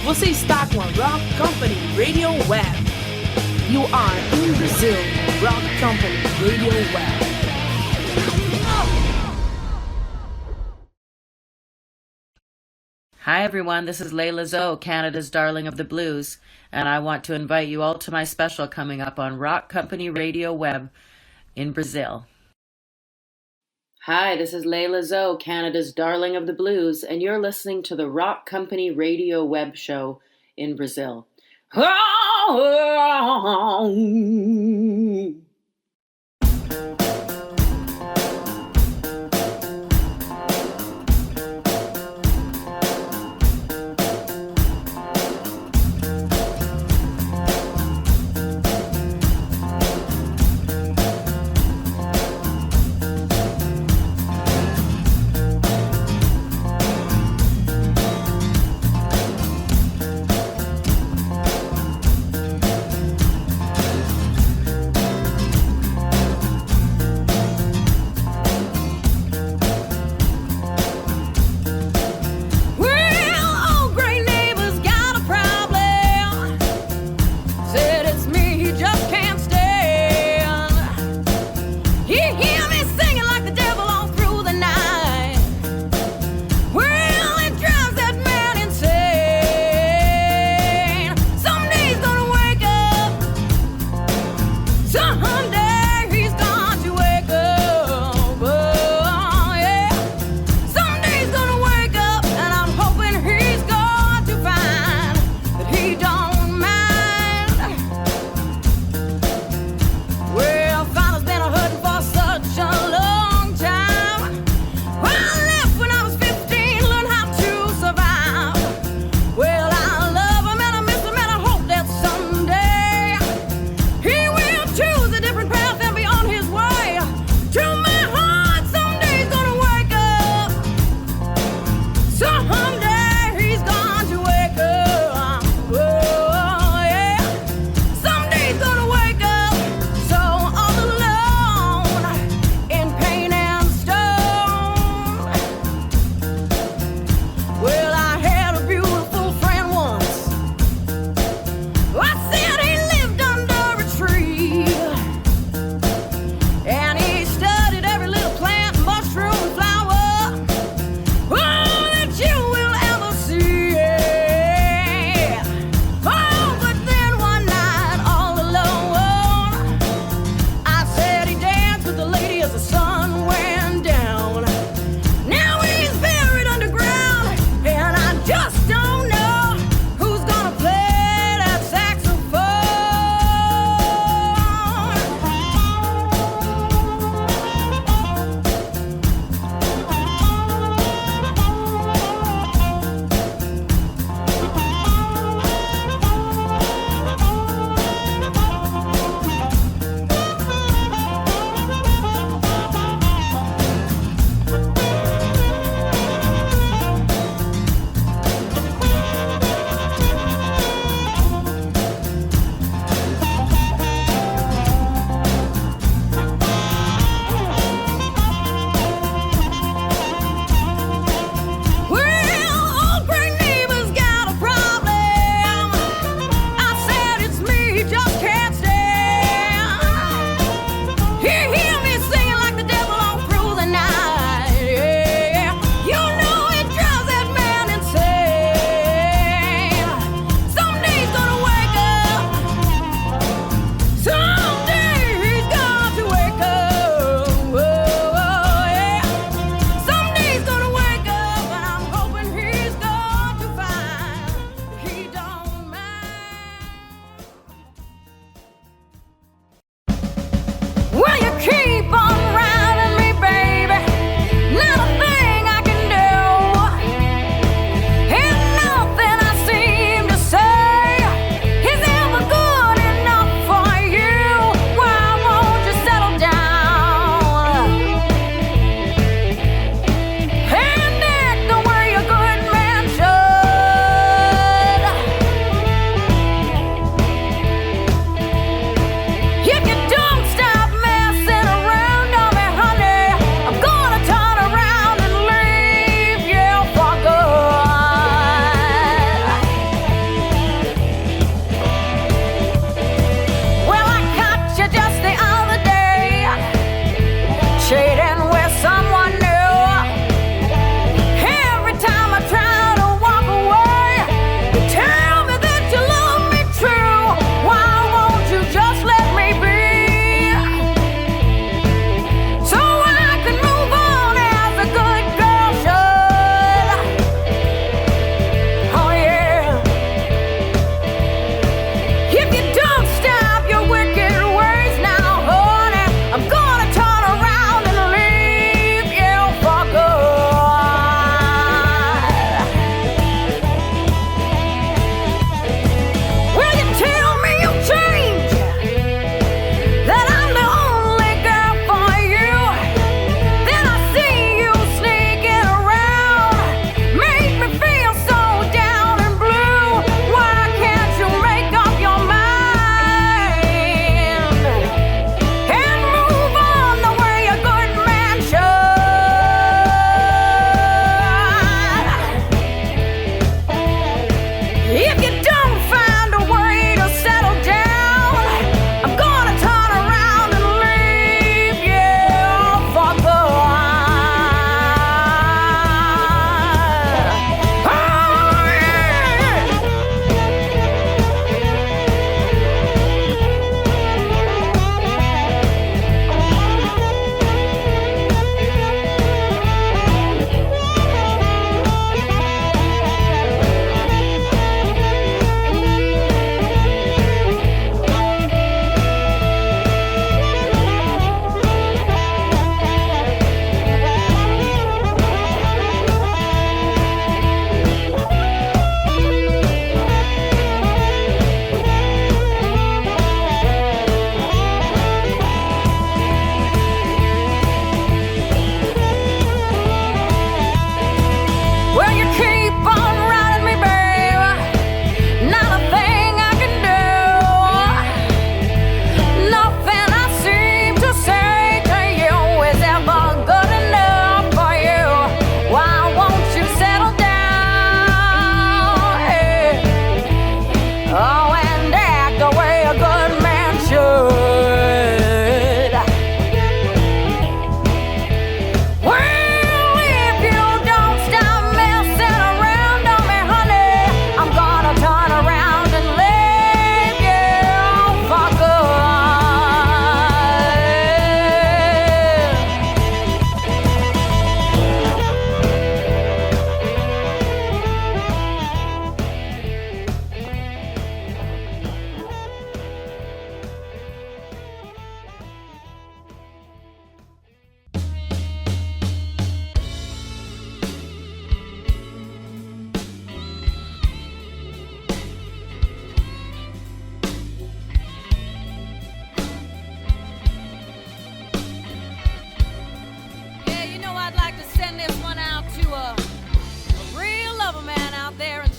Você está com a Rock Company Radio Web. You are in Brazil, Rock Company Radio Web. Hi everyone, this is Layla Zoe, Canada's darling of the blues, and I want to invite you all to my special coming up on Rock Company Radio Web in Brazil. Hi, this is Layla Zoe, Canada's darling of the blues, and you're listening to the Rock Company Radio Web show in Brazil.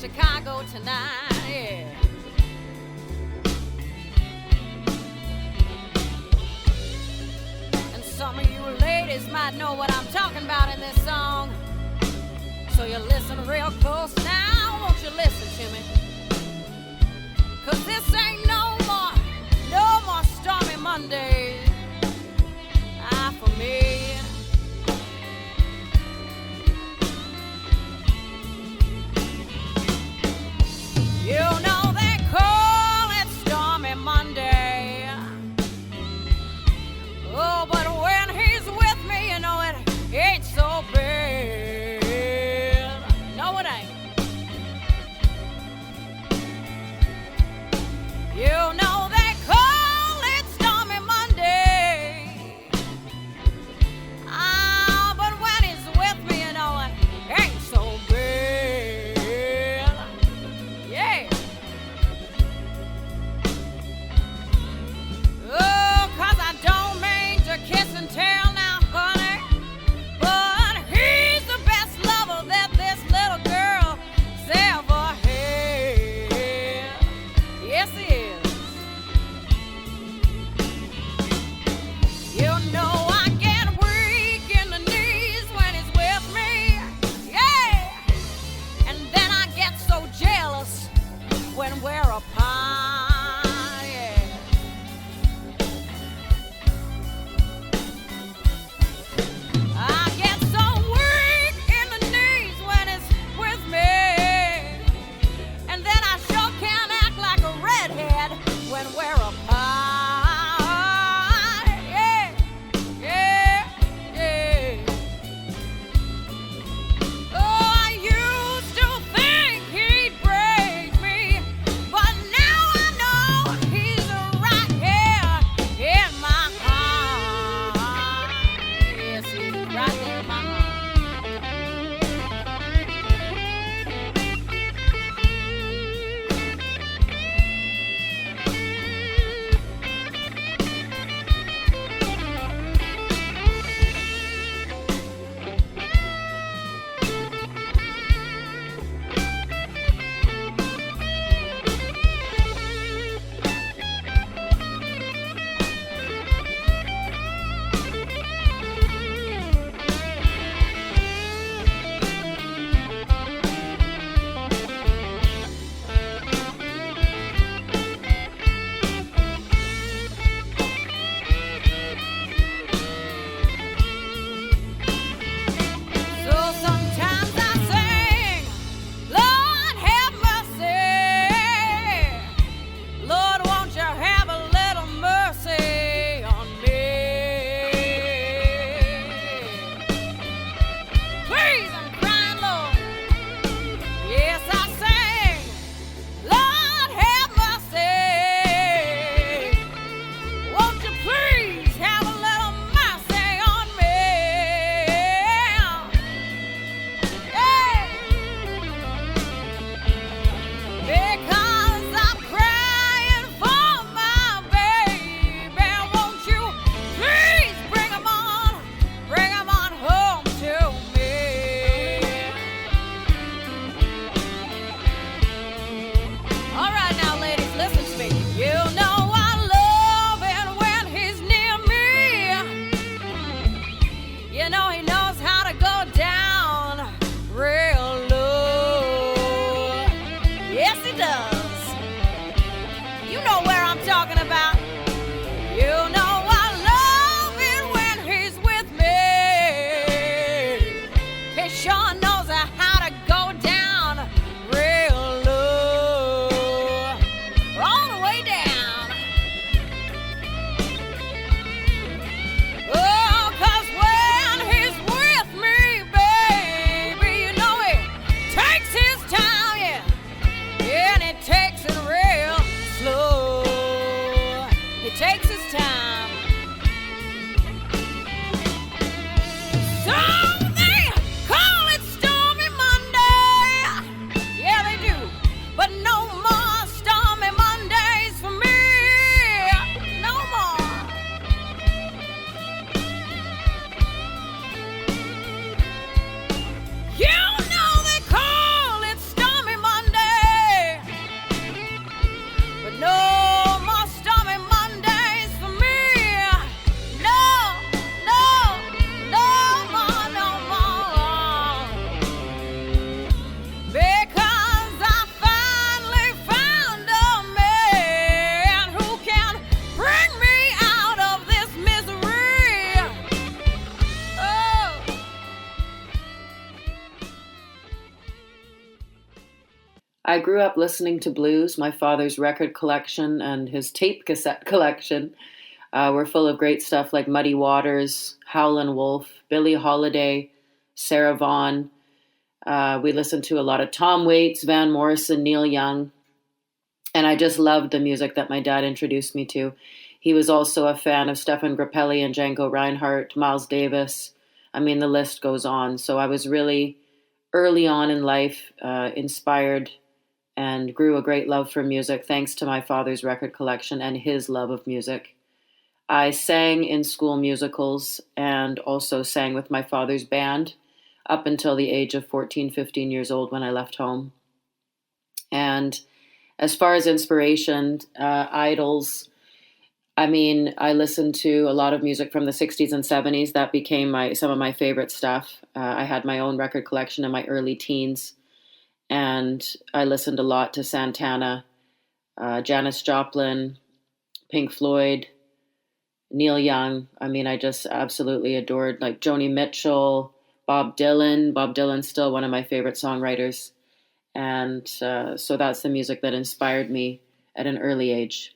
Chicago tonight, yeah. And some of you ladies might know what I'm talking about in this song. So you listen real close now, won't you listen to me? 'Cause this ain't no more stormy Mondays. For me. You know they call it Stormy Monday. Oh, but when he's with me, you know it ain't so bad. No, it ain't. I grew up listening to blues. My father's record collection and his tape cassette collection were full of great stuff like Muddy Waters, Howlin' Wolf, Billie Holiday, Sarah Vaughan. We listened to a lot of Tom Waits, Van Morrison, Neil Young. And I just loved the music that my dad introduced me to. He was also a fan of Stefan Grappelli and Django Reinhardt, Miles Davis. I mean, the list goes on. So I was really early on in life inspired and grew a great love for music thanks to my father's record collection and his love of music. I sang in school musicals and also sang with my father's band up until the age of 14, 15 years old when I left home. And as far as inspiration, idols, I mean, I listened to a lot of music from the 60s and 70s. That became some of my favorite stuff. I had my own record collection in my early teens, and I listened a lot to Santana, Janis Joplin, Pink Floyd, Neil Young. I mean, I just absolutely adored like Joni Mitchell, Bob Dylan. Bob Dylan's still one of my favorite songwriters. And so that's the music that inspired me at an early age.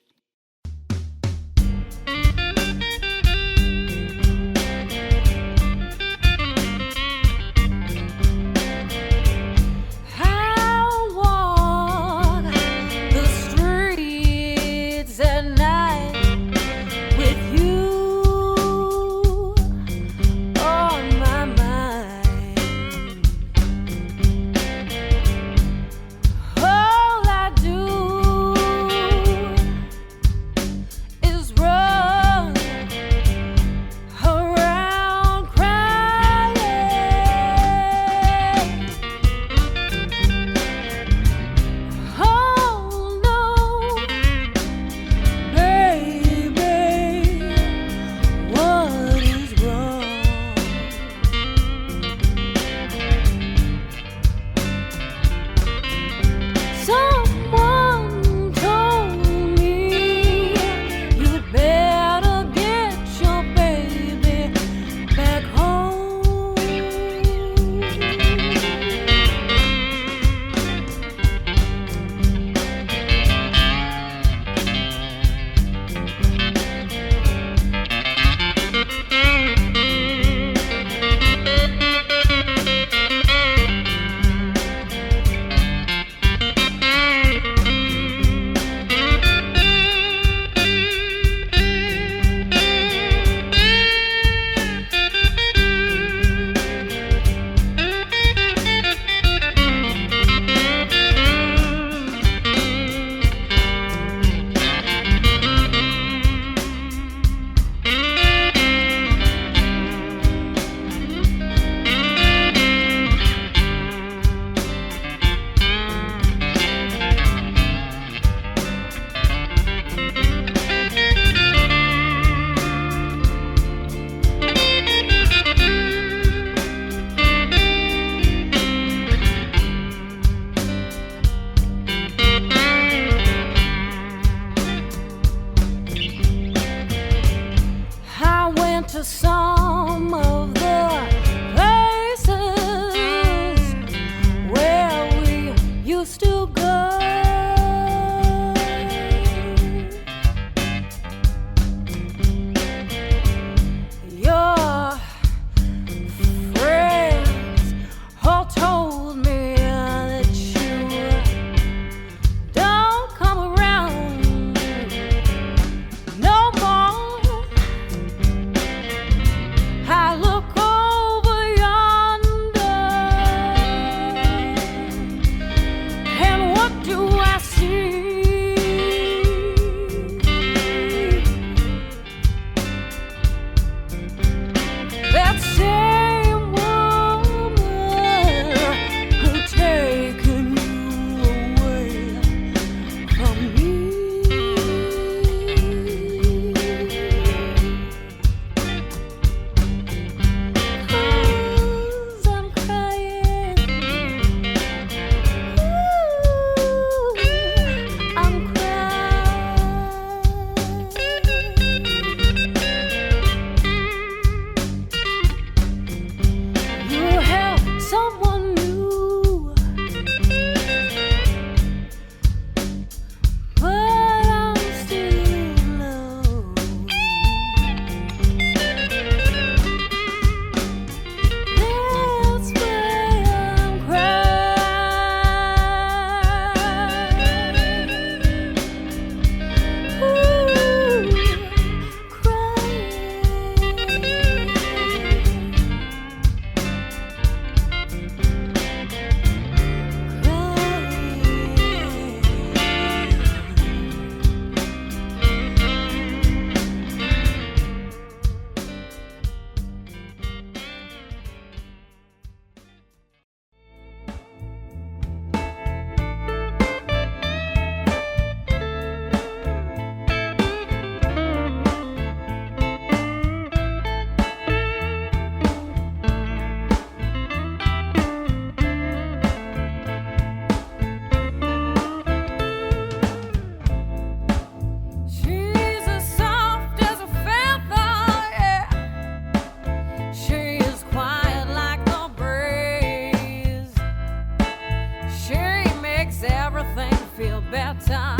makes everything feel better.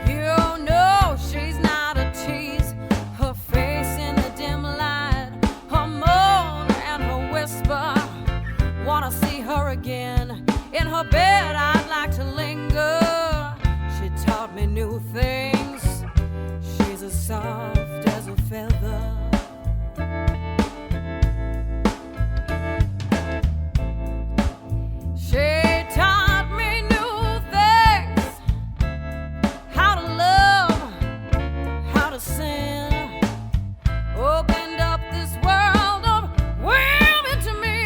You know she's not a tease. Her face in the dim light, her moan and her whisper. Wanna see her again. In her bed I'd like to linger. She taught me new things. She's as soft as a feather. She taught me new things. How to love, how to sin. Opened up this world of women to me.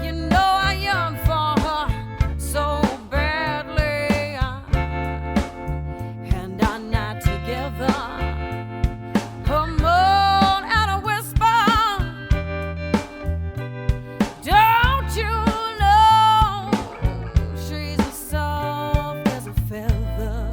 You know I yearn for her so badly. And our night together, her moan and a whisper. Don't you know she's as soft as a feather?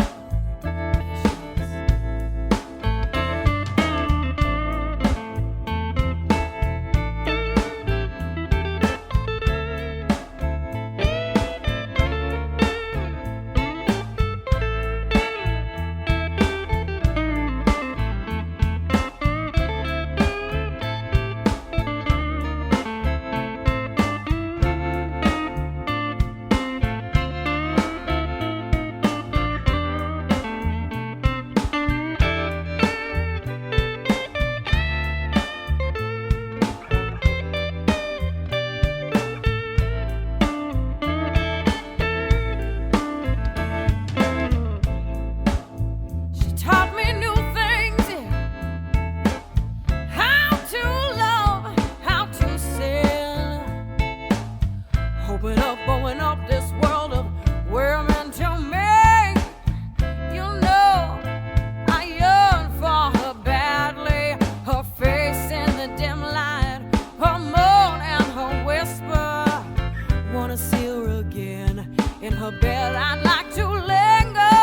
She taught me new things, how to love, how to sin. Open up this world of women to me. You know I yearn for her badly. Her face in the dim light, her moan and her whisper. Wanna see her again. In her bed I'd like to linger.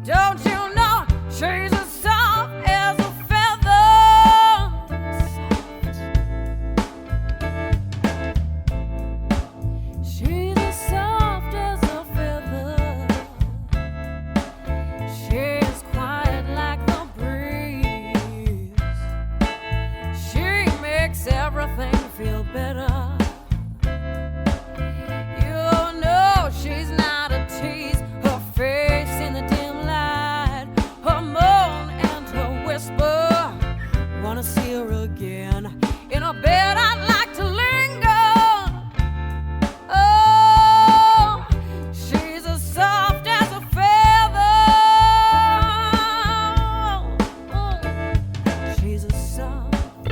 Don't you know she's as soft as a feather? She's as soft as a feather. She's quiet like the breeze. She makes everything feel better. You know she's not a tease. Her face in the dim light, her moan and her whisper. Wanna see her again. In her bed I'd like to linger. Oh, she's as soft as a feather. She's as soft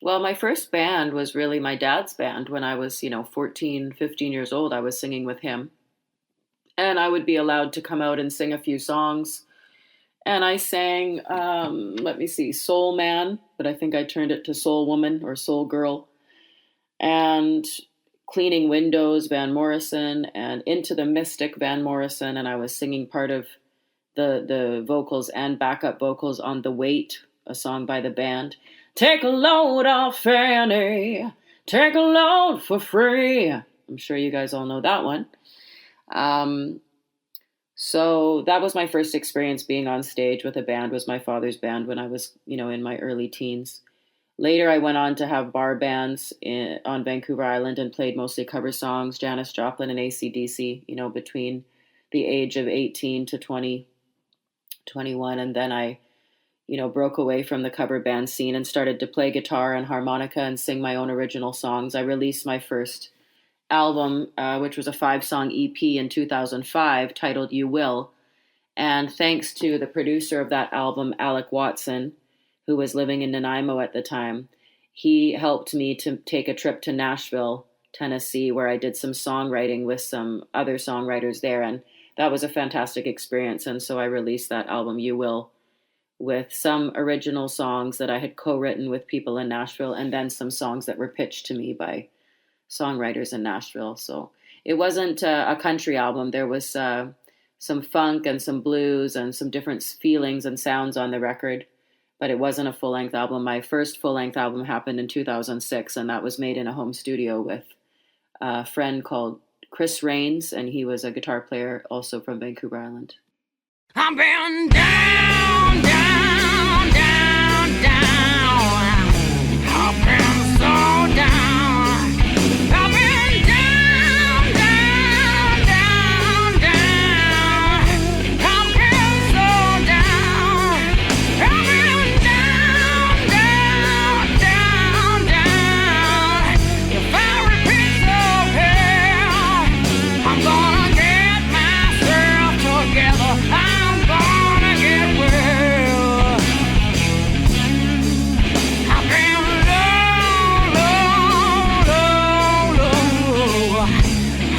Well, my first band was really my dad's band when I was, 14, 15 years old. I was singing with him. And I would be allowed to come out and sing a few songs. And I sang, let me see, Soul Man, but I think I turned it to Soul Woman or Soul Girl. And Cleaning Windows, Van Morrison, and Into the Mystic, Van Morrison. And I was singing part of the vocals and backup vocals on The Weight, a song by the band. Take a load off Fanny, take a load for free. I'm sure you guys all know that one. So that was my first experience being on stage with a band, was my father's band when I was, in my early teens. Later, I went on to have bar bands on Vancouver Island and played mostly cover songs, Janis Joplin and AC/DC, between the age of 18 to 20, 21. And then I, broke away from the cover band scene and started to play guitar and harmonica and sing my own original songs. I released my first album, which was a 5-song EP in 2005 titled You Will. And thanks to the producer of that album, Alec Watson, who was living in Nanaimo at the time, he helped me to take a trip to Nashville, Tennessee, where I did some songwriting with some other songwriters there. And that was a fantastic experience. And so I released that album, You Will, with some original songs that I had co-written with people in Nashville, and then some songs that were pitched to me by songwriters in Nashville. So it wasn't a country album. There was some funk and some blues and some different feelings and sounds on the record, but it wasn't a full-length album. My first full-length album happened in 2006, and that was made in a home studio with a friend called Chris Rains, and he was a guitar player also from Vancouver Island. I've been down, down, down, down. I've been so down. I've been down, down, down, down. I've been so down. I've been down, down, down, down. If I repeat of hell, I'm gonna get myself together. I'm gonna get well. I've been low, low, low, low.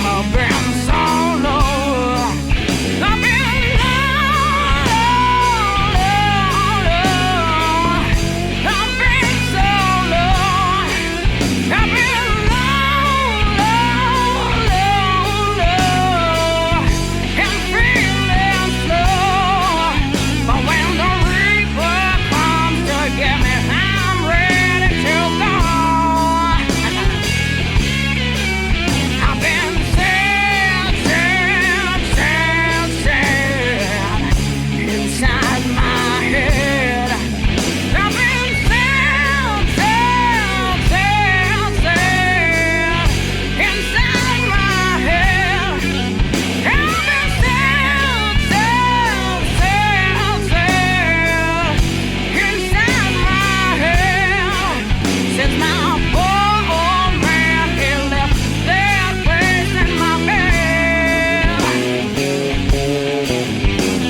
I've been so low. I've been low, low, low. I've been so low. I've been low, low, low, low. And feeling slow. But when the reaper comes to get me, I'm ready to go. I've been sad, sad, sad, sad inside my head. I've been sad, sad, sad, sad inside my head. I've been sad, sad, sad, sad inside my head since my poor old man he left that place in my bed.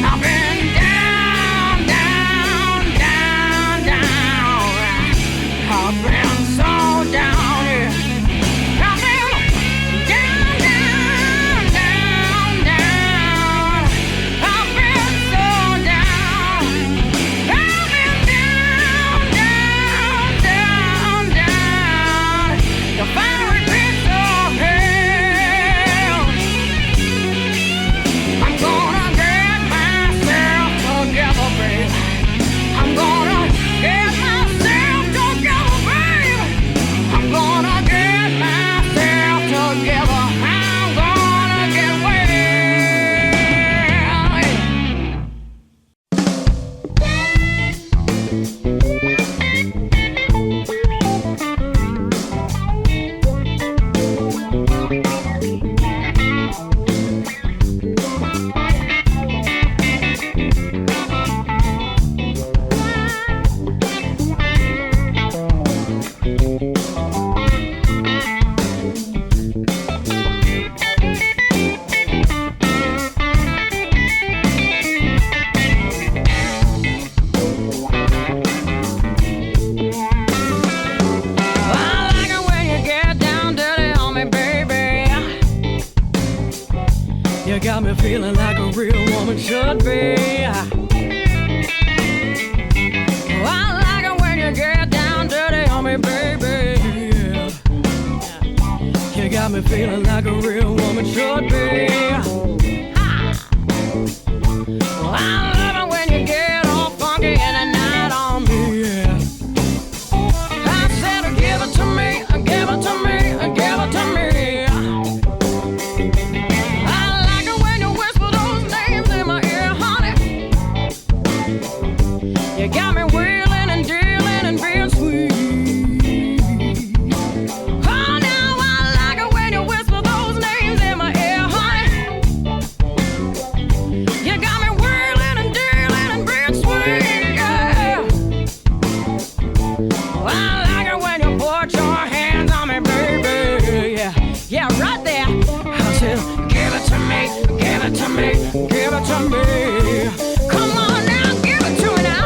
I've been down, down, down, down. I've been so down here. I've been down, down, down, down. I've been so down. I've been down, down, down, down. The fiery pits of hell. I'm gonna get myself together, babe. I'm gonna get myself together, babe. I'm gonna get myself together. I'm gonna get well. feeling like a real woman should be. Oh, I like it when you get down dirty on me, baby. You got me feeling like a real woman should be. Oh, I love it when you get all funky in the night on me. I said, give it to me, give it to me, give it to me. You got me wheeling and dealing and being sweet. Oh, now I like it when you whisper those names in my ear, honey. You got me whirling and dealing and being sweet, yeah. Oh, I like it when you put your hands on me, baby, yeah. Yeah, right there. I said, give it to me, give it to me, give it to me. Come on now, give it to me now.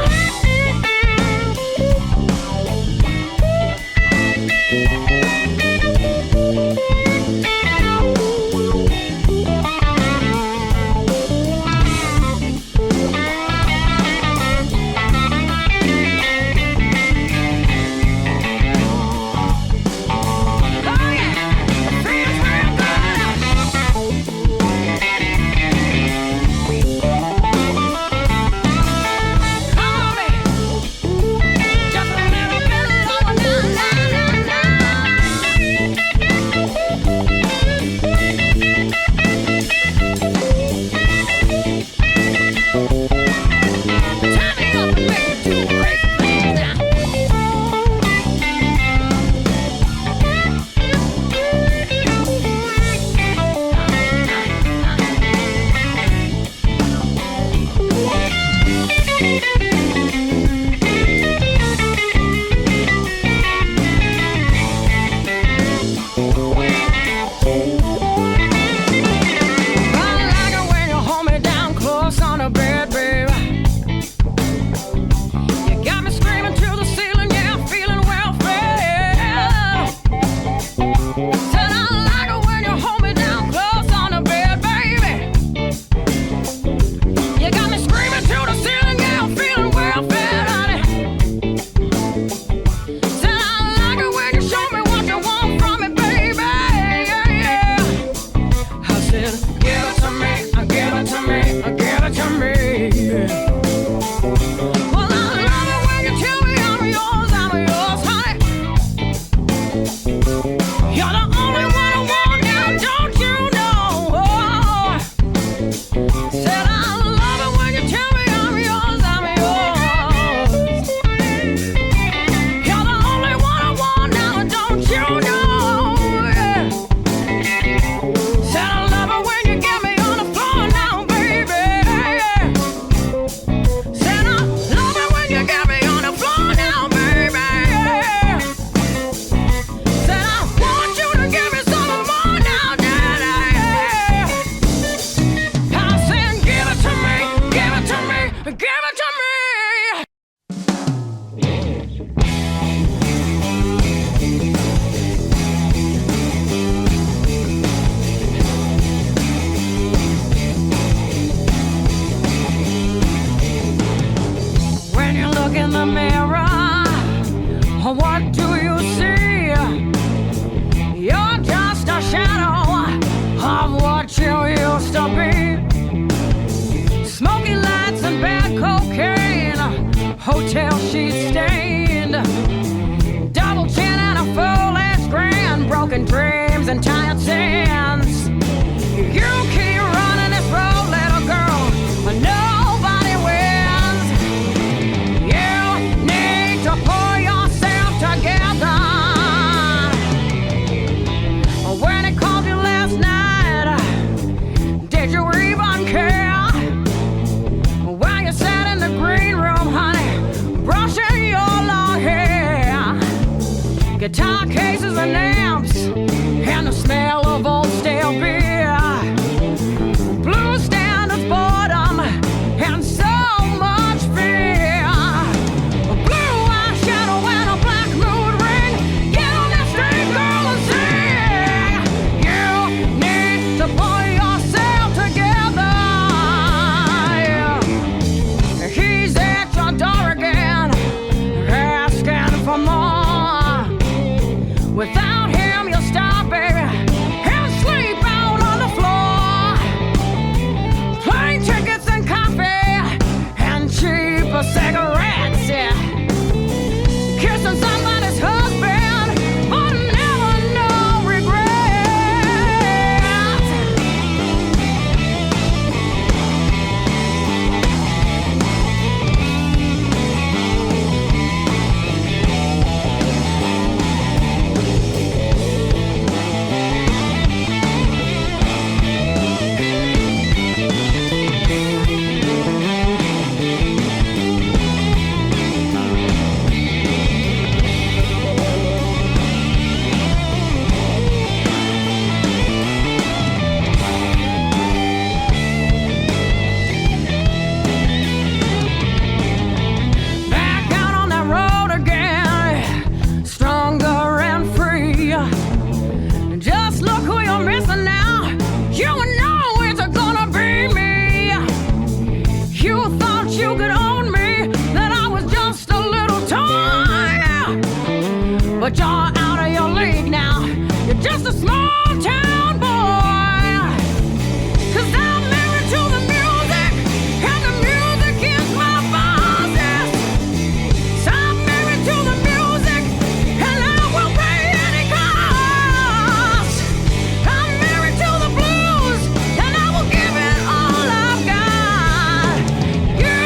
Hotel sheets stained, double chin and a full-edged grin, broken dreams and tired sands. You keep running this road, little girl, but nobody wins. You need to pull yourself together. When it called you last night, did you even care? While you sat in the green room, honey, brushing your long hair, guitar cases and amps, and the smell of old stale beer, blue standards, boredom, and so much fear. A blue eyeshadow and a black mood ring. Get on that street, girl, and sing. You need to pull yourself together. but you're out of your league now. You're just a small town boy. 'Cause I'm married to the music, and the music is my boss. Yes. So I'm married to the music, and I will pay any cost. I'm married to the blues, and I will give it all I've got. You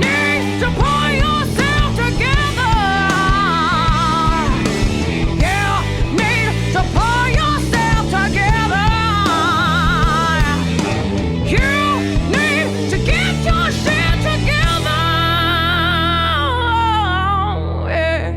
need to pull yourself together. You need to pull yourself together. You need to get your shit together. Yeah.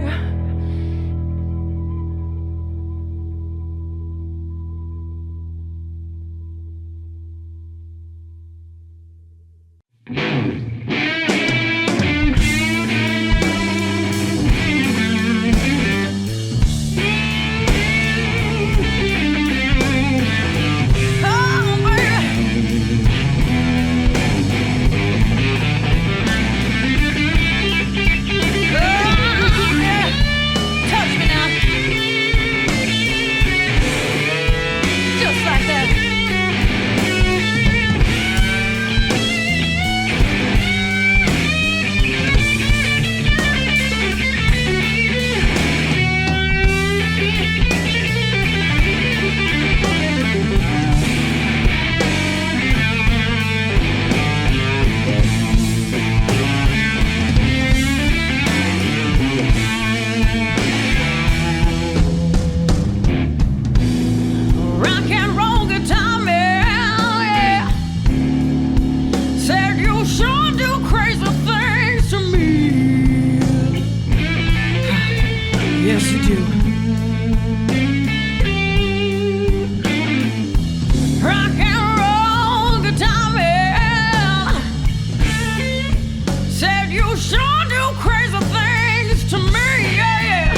Oh, baby. Oh, yeah. Touch me now. Just like that. Rock and roll guitar man, yeah. Said you sure do crazy things to me. Yes, you do. Rock and roll guitar man said you sure do crazy things to me. Yeah, yeah.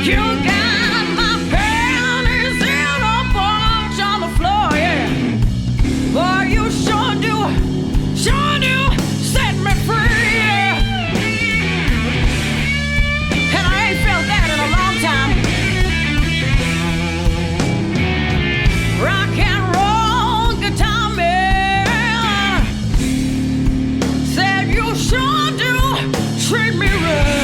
You got my panties in a bunch on the floor, yeah. Boy, you sure do set me free, yeah. And I ain't felt that in a long time. Rock and roll guitar man said you sure do treat me right.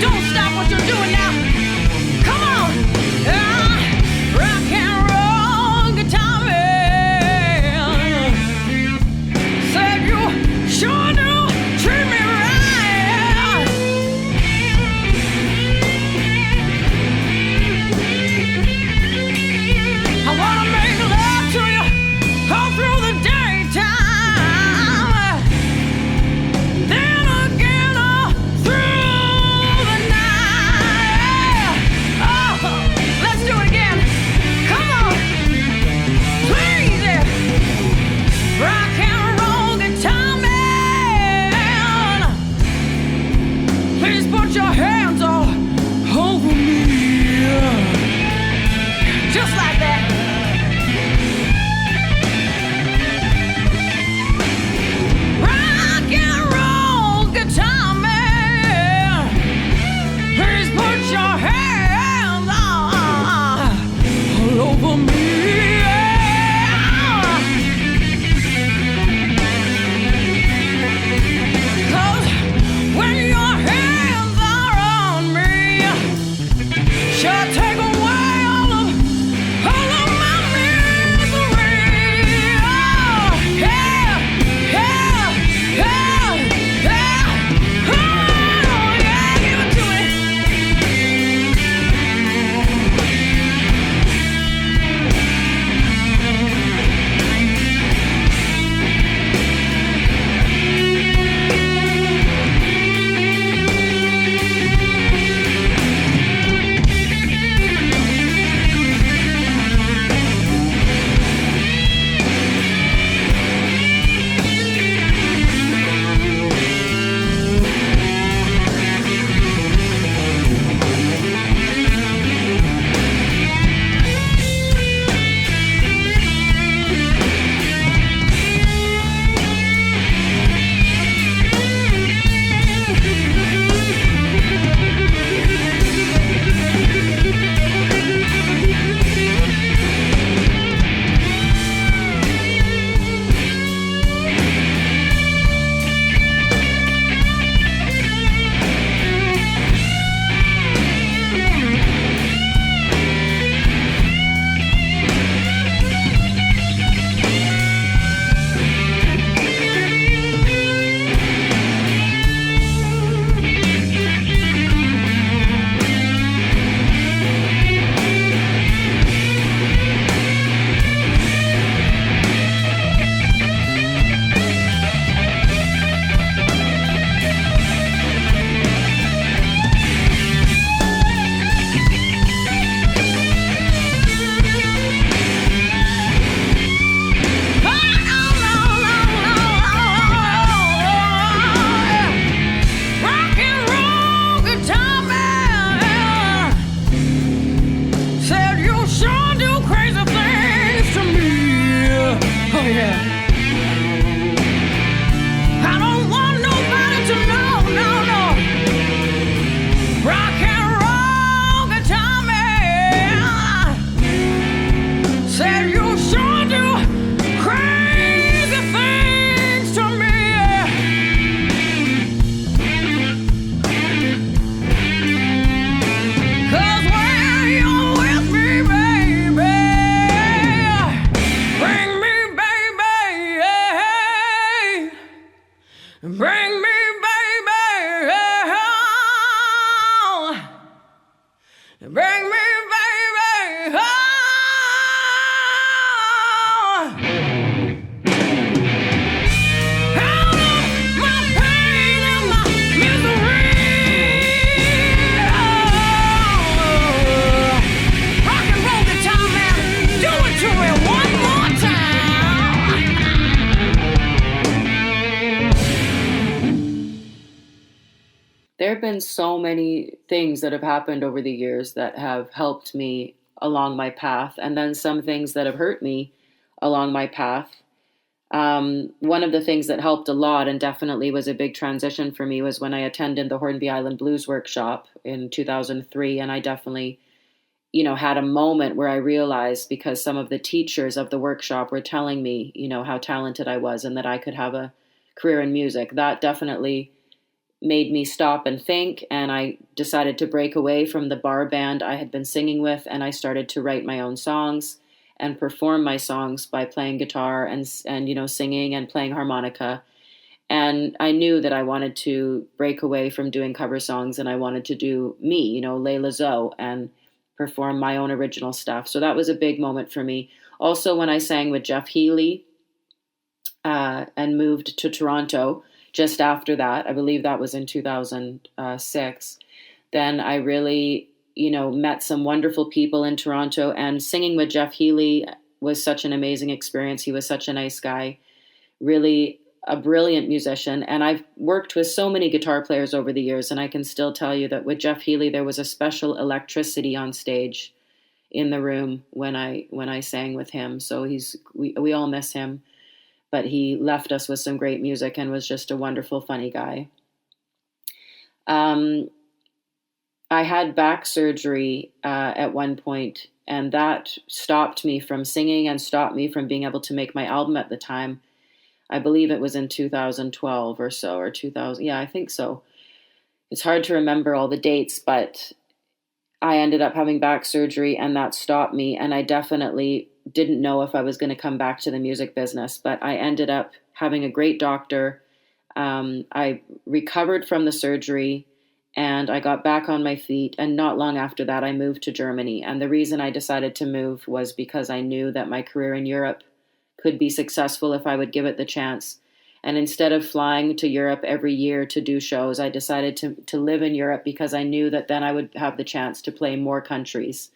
Don't stop what you're doing now. Come on. Rock and roll guitar man said you sure do treat me right. I wanna make love to you all through the daytime. Then again all through the night. Oh, let's do it again. Come on. Please, yeah. Rock and roll guitar man. Please put your hands all over me. Just like that. Rock and roll guitar man. Please put your hands all over me. Yeah. 'Cause when your hands are on me, sure take away all of my misery. Oh, yeah, yeah, yeah, yeah. Oh, yeah, give it to me. I don't want nobody to know, no, no. Rock and roll guitar man said you sure do crazy things to me. 'Cause when you're with me, baby, bring me, baby, bring me, baby, bring me, baby, out of my pain and my misery. Rock and roll guitar man, do it to me one more time. There have been so many things that have happened over the years that have helped me along my path, and then some things that have hurt me along my path. One of the things that helped a lot and definitely was a big transition for me was when I attended the Hornby Island Blues Workshop in 2003, and I definitely, had a moment where I realized, because some of the teachers of the workshop were telling me, how talented I was and that I could have a career in music. That definitely made me stop and think, and I decided to break away from the bar band I had been singing with, and I started to write my own songs and perform my songs by playing guitar and singing and playing harmonica. And I knew that I wanted to break away from doing cover songs, and I wanted to do me, Layla Zoe, and perform my own original stuff. So that was a big moment for me. Also, when I sang with Jeff Healey and moved to Toronto just after that, I believe that was in 2006, then I really, met some wonderful people in Toronto, and singing with Jeff Healey was such an amazing experience. He was such a nice guy, really a brilliant musician. And I've worked with so many guitar players over the years, and I can still tell you that with Jeff Healey, there was a special electricity on stage in the room when I sang with him. So we all miss him. But he left us with some great music and was just a wonderful, funny guy. I had back surgery at one point, and that stopped me from singing and stopped me from being able to make my album at the time. I believe it was in 2012 or so, or 2000. Yeah, I think so. It's hard to remember all the dates, but I ended up having back surgery, and that stopped me. And I definitely didn't know if I was going to come back to the music business, but I ended up having a great doctor. I recovered from the surgery, and I got back on my feet. And not long after that, I moved to Germany. And the reason I decided to move was because I knew that my career in Europe could be successful if I would give it the chance. And instead of flying to Europe every year to do shows, I decided to live in Europe, because I knew that then I would have the chance to play more countries.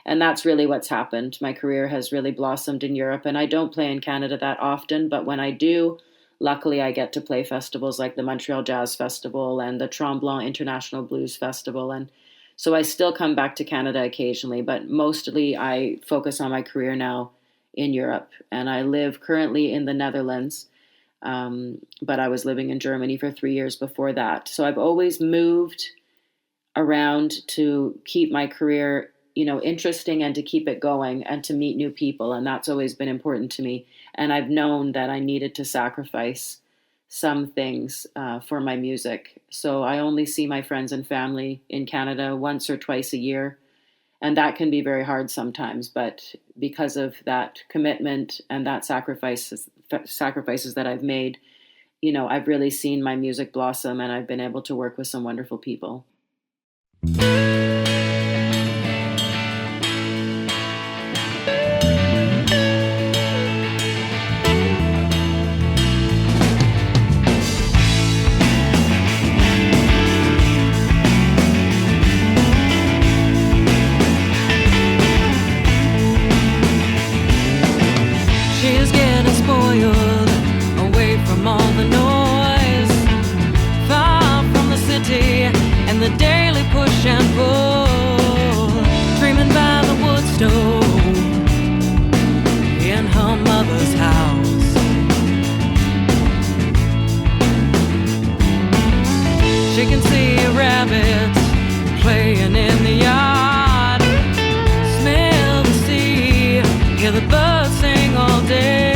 And that's really what's happened. My career has really blossomed in Europe, and I don't play in Canada that often, but when I do, luckily I get to play festivals like the Montreal Jazz Festival and the Tremblant International Blues Festival. And so I still come back to Canada occasionally, but mostly I focus on my career now in Europe. And I live currently in the Netherlands, but I was living in Germany for 3 years before that. So I've always moved around to keep my career interesting and to keep it going and to meet new people. And that's always been important to me. And I've known that I needed to sacrifice some things for my music. So I only see my friends and family in Canada once or twice a year. And that can be very hard sometimes. But because of that commitment and that sacrifices that I've made, I've really seen my music blossom, and I've been able to work with some wonderful people. The daily push and pull. hear the birds sing all day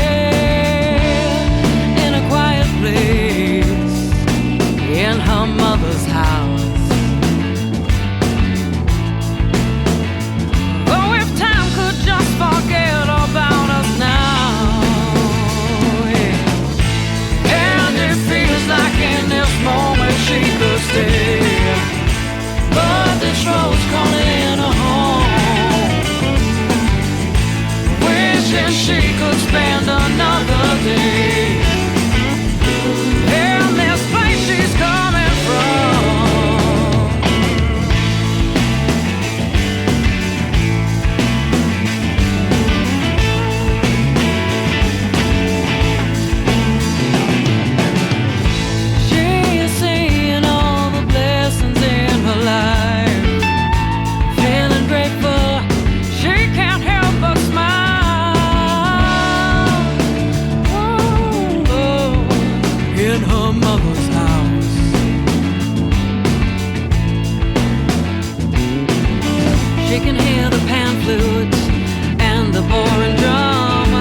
in a quiet place in her mother's house. Oh, if time could just forget about us now, yeah. And it feels like in this moment she could stay, but this road's calling in a home, wishing she could spend another day in this place she's coming from. She is seeing all the blessings in her life, feeling grateful, she can't help but smile. Oh, in her mother's house. She can hear the pan flutes and the boring drum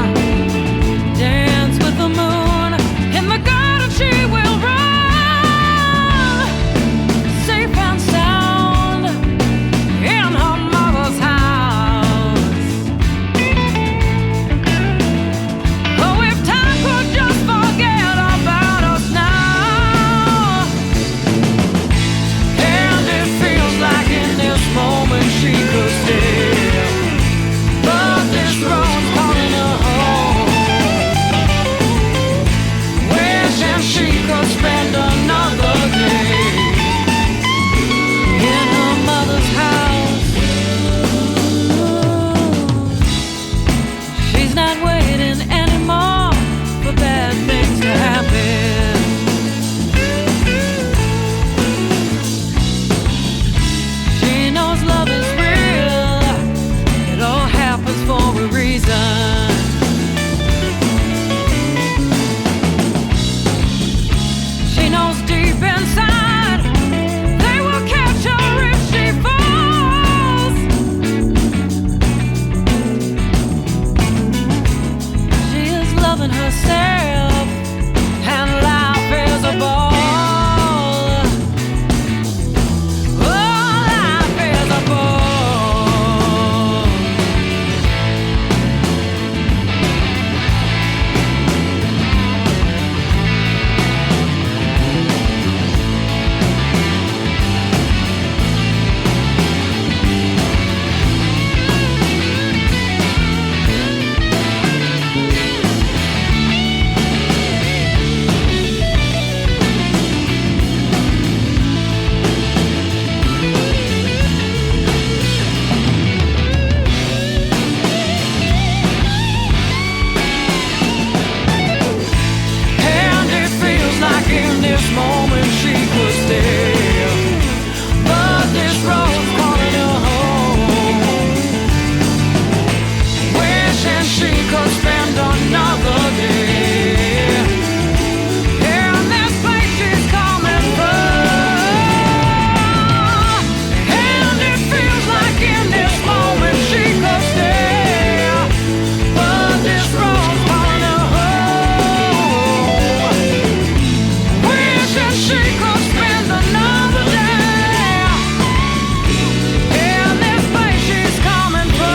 dance with the moon. In the garden she will run, safe and sound in her mother's house. Oh, if time could just forget about us now, and it feels like in this moment she could stay, but this road's calling her home, wishing she could spend another day in her mother's house. She's not waiting anymore for bad things to happen. She knows love is real, it all happens for a reason. She knows deep inside they will catch her if she falls. She is loving herself, and life is a ball. Oh, life is a ball. And it feels like in this moment she could stay, but this road's calling her home, wishing she could spend another day in this place she's coming from. And it feels like in this moment she could stay, but this road's calling her home, wishing she could spend another day in this place she's coming from.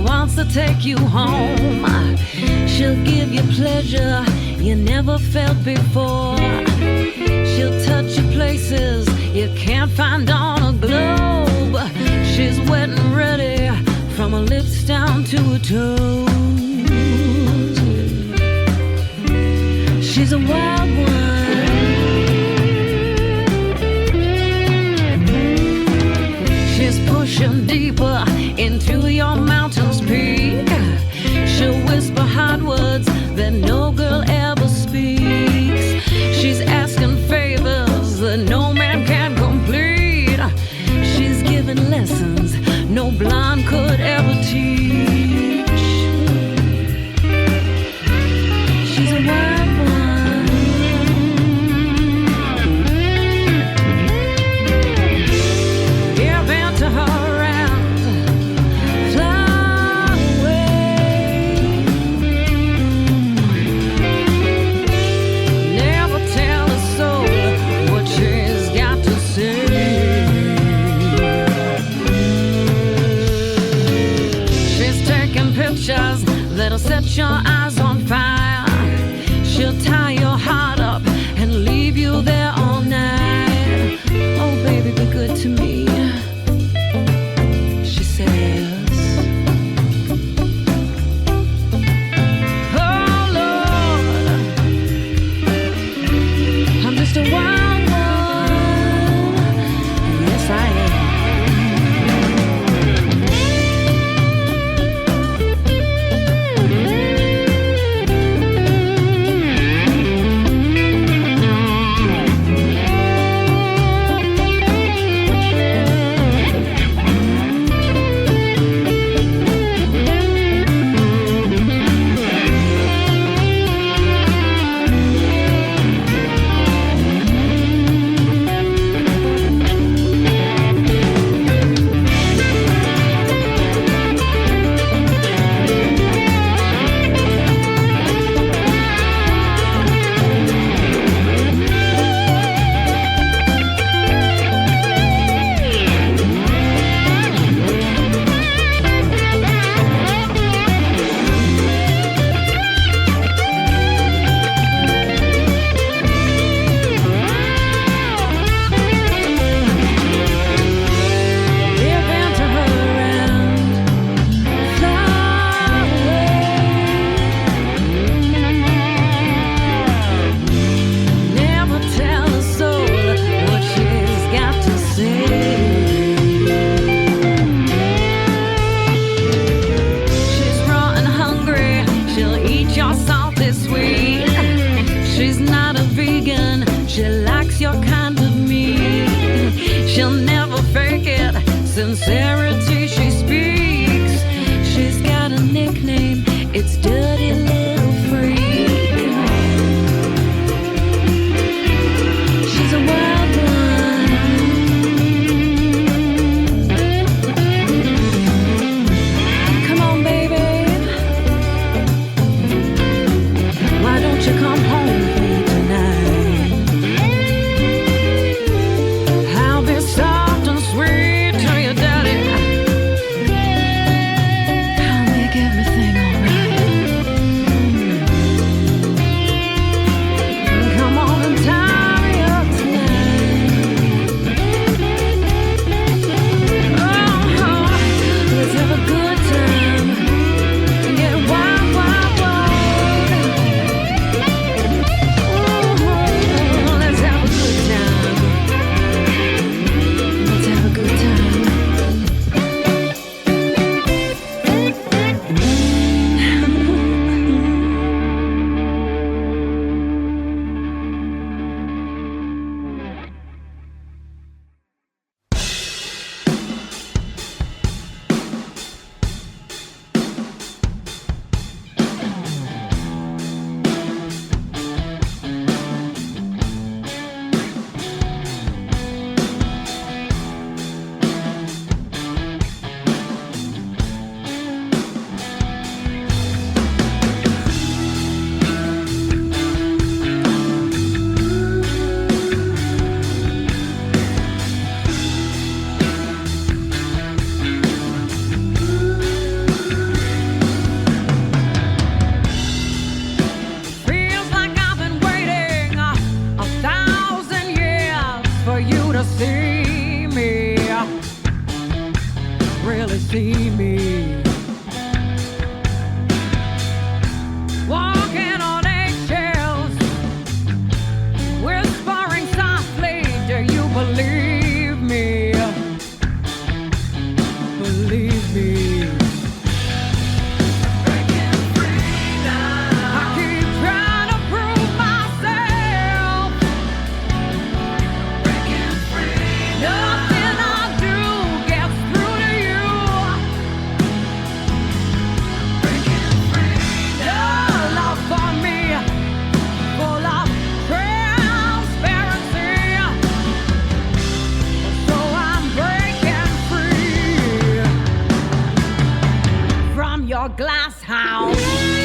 wants to take you home. She'll give you pleasure you never felt before. She'll touch you places you can't find on a globe. She's wet and ready from her lips down to her toes. She's a wild one. She's pushing deeper into your mountain's peak. She'll whisper hard words that no girl ever speaks. She's asking favors that no man can complete. She's giving lessons no blonde could ever teach. She's a wild one. Give in to her and fly away. Never tell a soul what she's got to say. Pictures that'll set your eyes on fire. She'll tie your heart up and leave you there all night. Oh baby, be good to me, she says. Oh Lord, I'm just a wild one. Yes, I am. Sincerity she speaks. She's got a nickname, it's Dirty Little Freak. She's a wild one. Come on baby, why don't you come home with me tonight? I'll be soft and sweet to your daddy. I'll make everything alright. your glass house.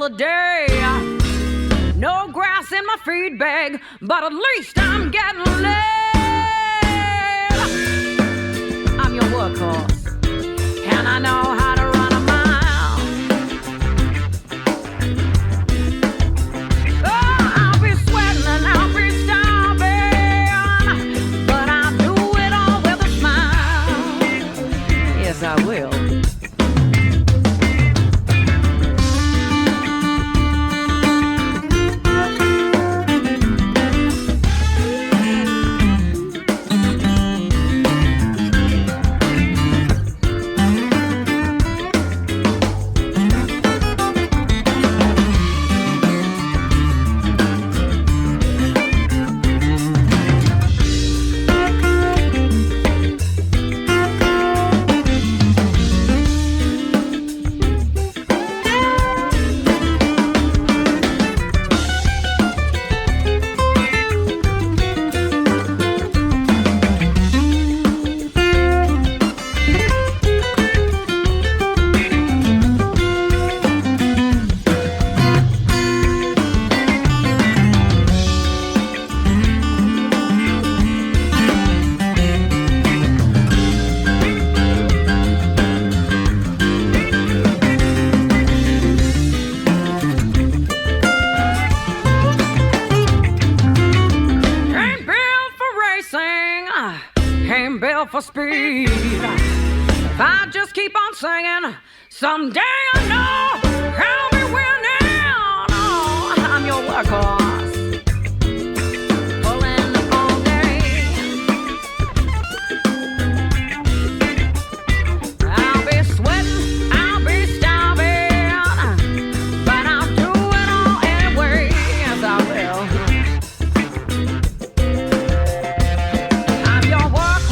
the day. No grass in my feed bag, but at least I'm getting laid. I'm your workhorse, and I know how to run a mile. Oh, I'll be sweating and I'll be starving, but I'll do it all with a smile. Yes, I will. For speed, if I just keep on singing, someday I know I'll be winning. Oh, I'm your workhorse, pulling all day. I'll be sweating, I'll be starving, but I'll do it all anyway. Yes, I will. I'm your workhorse.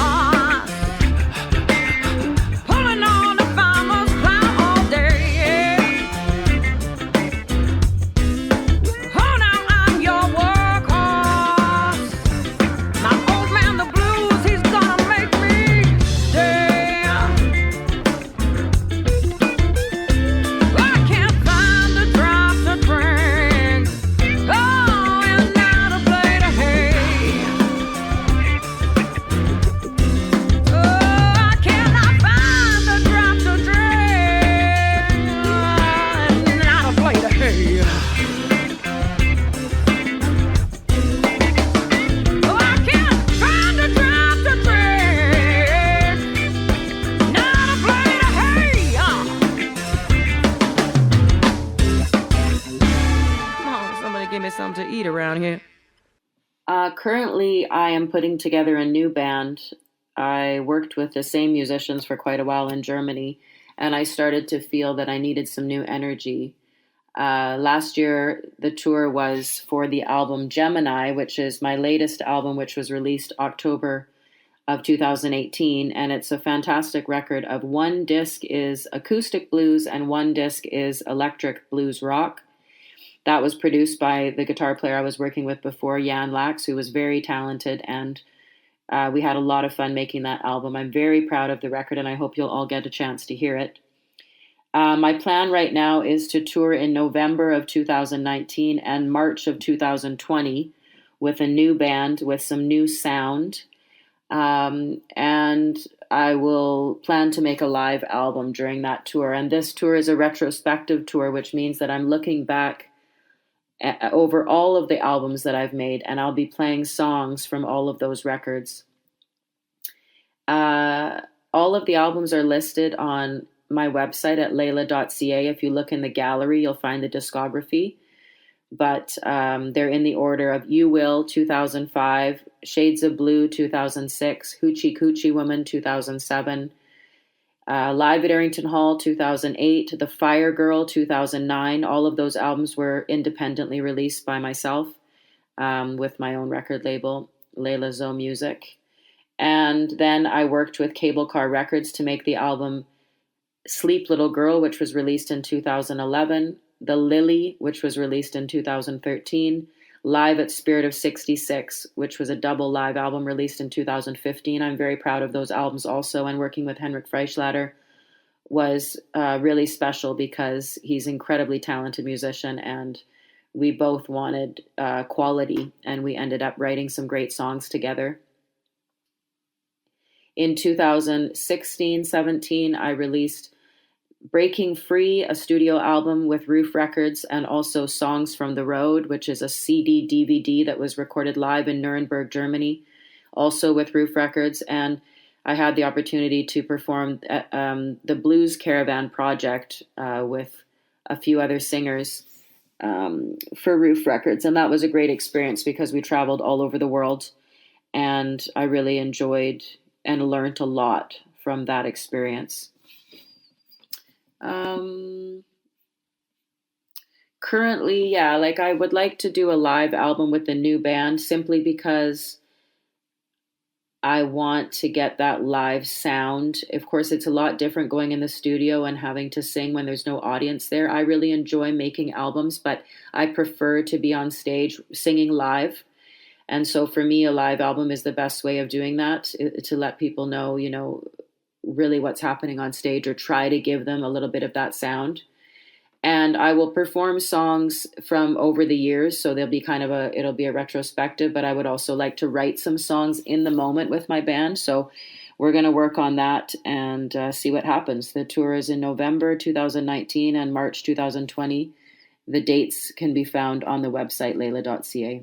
Something to eat around here. Currently, I am putting together a new band. I worked with the same musicians for quite a while in Germany, and I started to feel that I needed some new energy. Last year, the tour was for the album Gemini, which is my latest album, which was released October of 2018, and it's a fantastic record of one disc is acoustic blues and one disc is electric blues rock. That was produced by the guitar player I was working with before, Jan Lax, who was very talented, and we had a lot of fun making that album. I'm very proud of the record, and I hope you'll all get a chance to hear it. My plan right now is to tour in November of 2019 and March of 2020 with a new band with some new sound, and I will plan to make a live album during that tour. And this tour is a retrospective tour, which means that I'm looking back over all of the albums that I've made, and I'll be playing songs from all of those records. All of the albums are listed on my website at layla.ca. If you look in the gallery, you'll find the discography, but they're in the order of You Will, 2005, Shades of Blue, 2006, Hoochie Coochie Woman, 2007, Live at Arrington Hall, 2008, The Fire Girl, 2009. All of those albums were independently released by myself with my own record label, Layla Zoe Music. And then I worked with Cable Car Records to make the album Sleep Little Girl, which was released in 2011, The Lily, which was released in 2013, Live at Spirit of 66, which was a double live album released in 2015. I'm very proud of those albums also, and working with Henrik Freischlader was really special because he's an incredibly talented musician, and we both wanted quality, and we ended up writing some great songs together. In 2016-17, I released Breaking Free, a studio album with Roof Records, and also Songs from the Road, which is a CD DVD that was recorded live in Nuremberg, Germany, also with Roof Records. And I had the opportunity to perform at the Blues Caravan project with a few other singers for Roof Records. And that was a great experience because we traveled all over the world, and I really enjoyed and learned a lot from that experience. Currently, yeah, like I would like to do a live album with the new band simply because I want to get that live sound. Of course, it's a lot different going in the studio and having to sing when there's no audience there. I really enjoy making albums, but I prefer to be on stage singing live. And so for me, a live album is the best way of doing that, to let people know, you know, really what's happening on stage, or try to give them a little bit of that sound. And I will perform songs from over the years, so there'll be it'll be a retrospective, but I would also like to write some songs in the moment with my band. So we're going to work on that and see what happens. The tour is in November 2019 and March 2020. The dates can be found on the website layla.ca.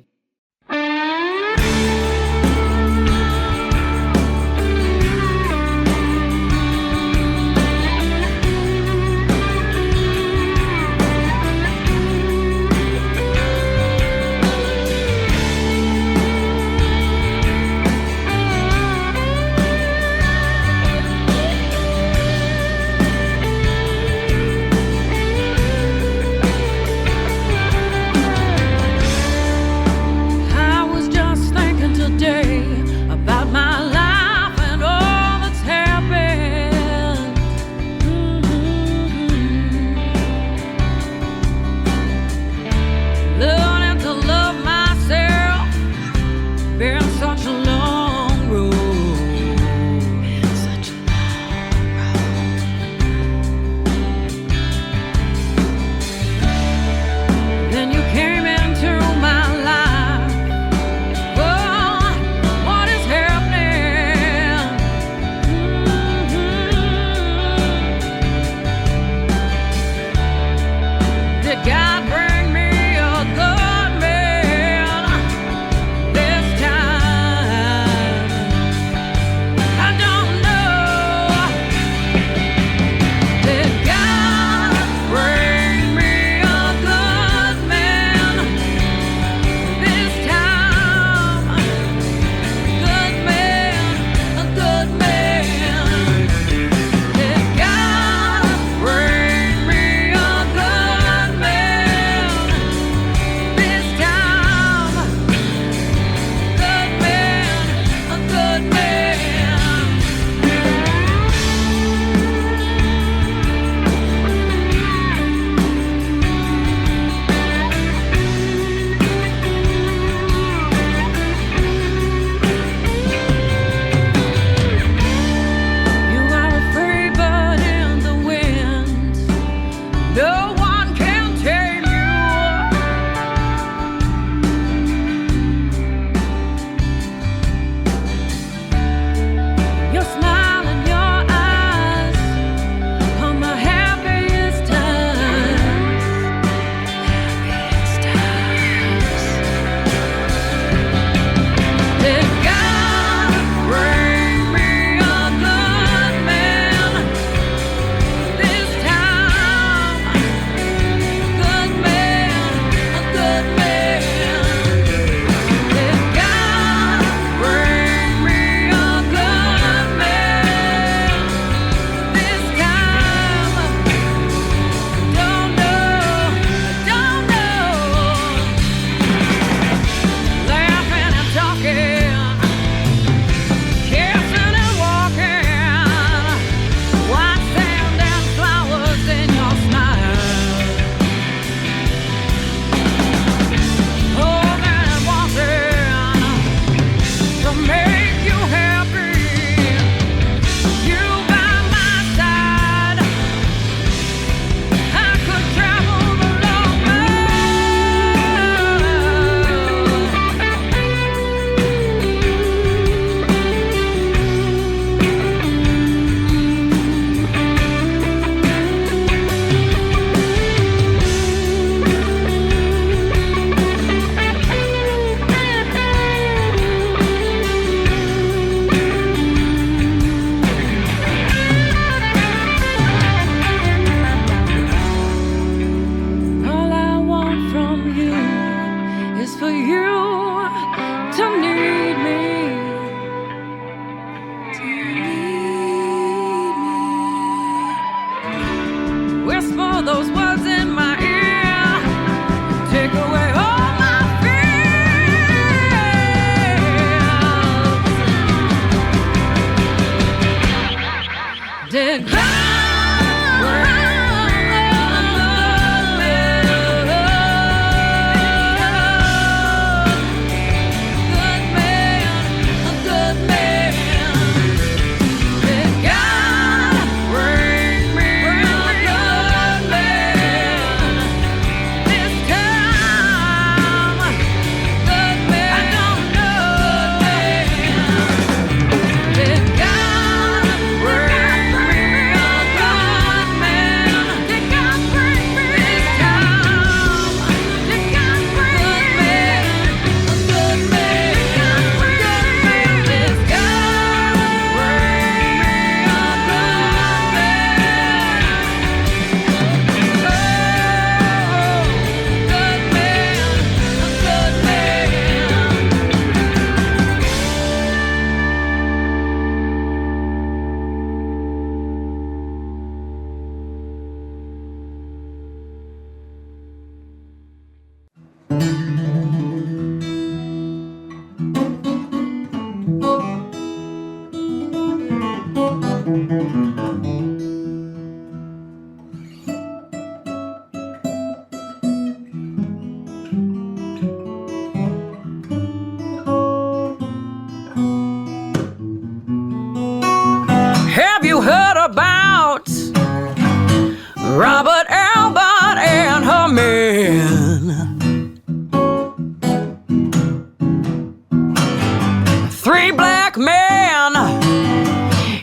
3 black men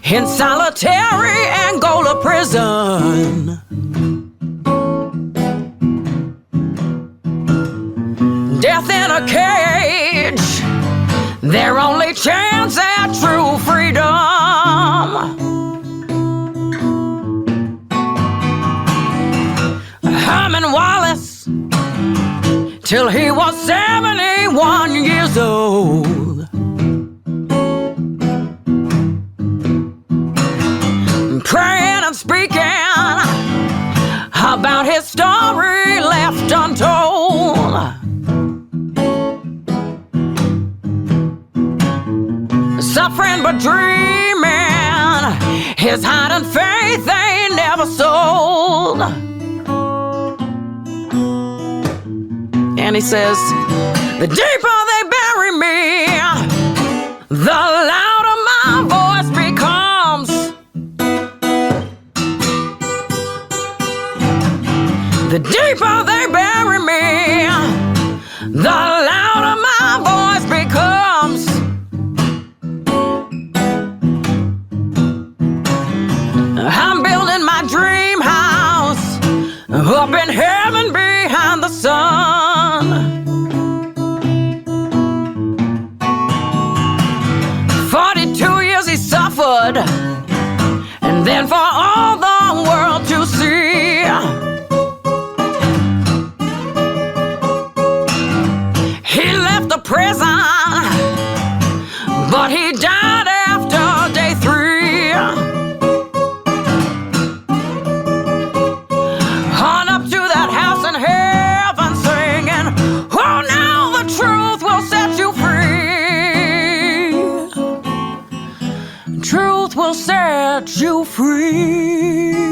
in solitary Angola prison. Death in a cage, their only chance at true freedom. Herman Wallace, till he was 71 years old. Praying and speaking about his story left untold. Suffering but dreaming, his heart and faith they never sold. And he says, the deeper they bury me, the louder my voice becomes. The deeper they bury me, the louder my voice becomes. I'm building my dream house up in heaven behind the sun. 42 years he suffered, and then for all the world to see. He left the prison, but he died after day 3. On up to that house in heaven singing, oh, now the truth will set you free. Truth will set you free.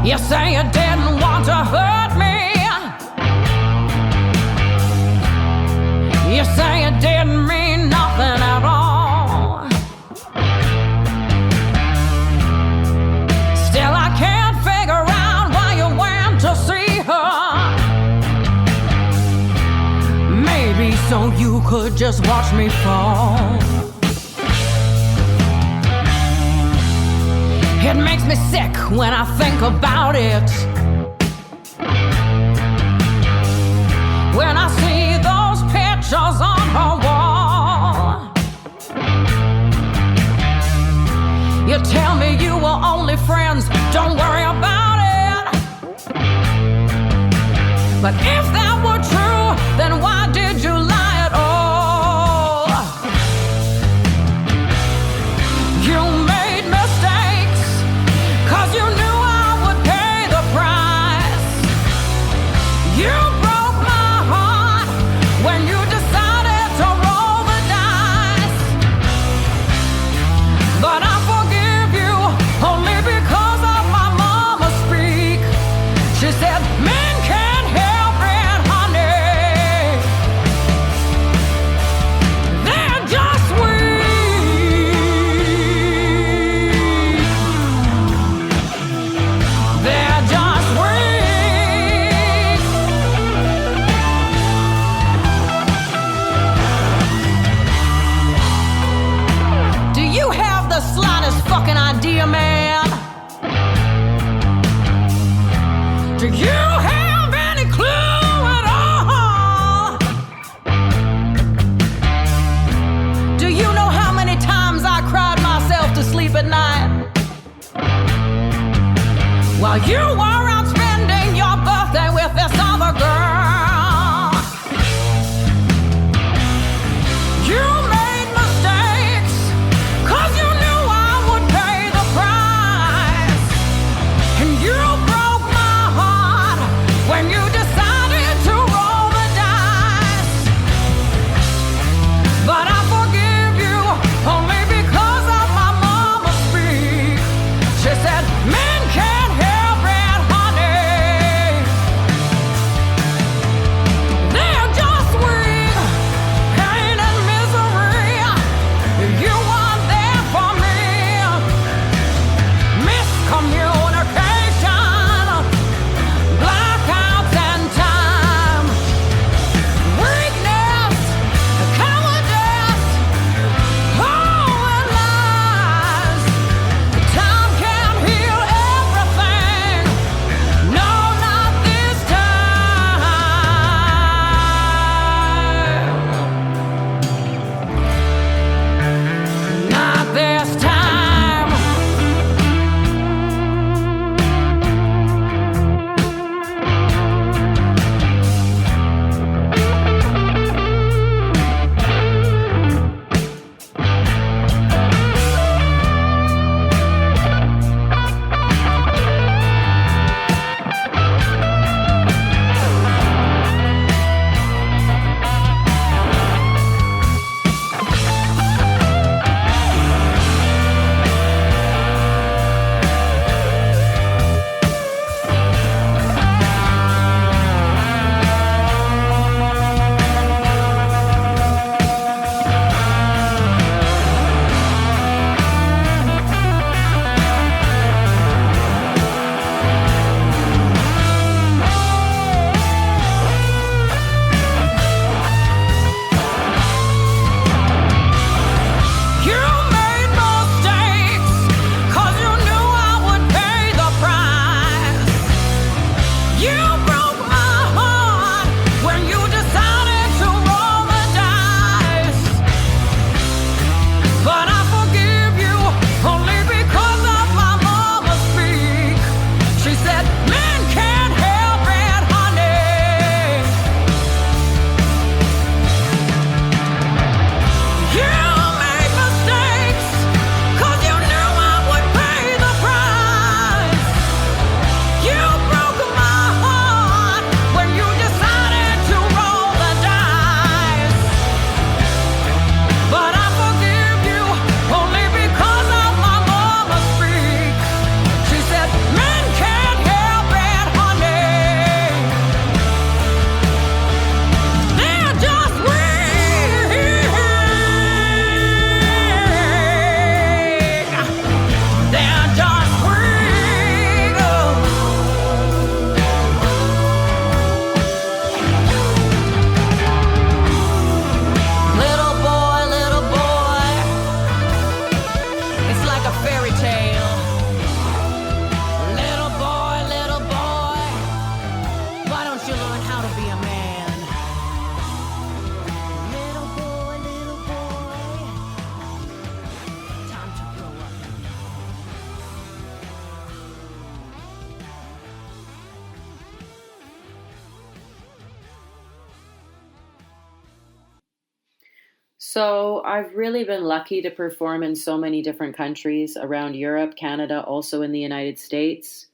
You say you didn't want to hurt me. You say it didn't mean nothing at all. Still I can't figure out why you went to see her. Maybe so you could just watch me fall. It makes me sick when I think about it. When I see those pictures on her wall. You tell me you were only friends, don't worry about it. But if that were true, then why did you lie at all? You made mistakes, 'cause you knew I would pay the price. You broke my heart when you decided to roll the dice. But I forgive you only because of my mama speak. She said, men can't help it, honey. They're just weak. They're just weak. Do you have the slightest fucking idea, man? Do you have any clue at all? Do you know how many times I cried myself to sleep at night? While you were out spending your birthday with this other girl. You made mistakes, 'cause you knew I would pay the price. So I've really been lucky to perform in so many different countries around Europe, Canada, also in the United States.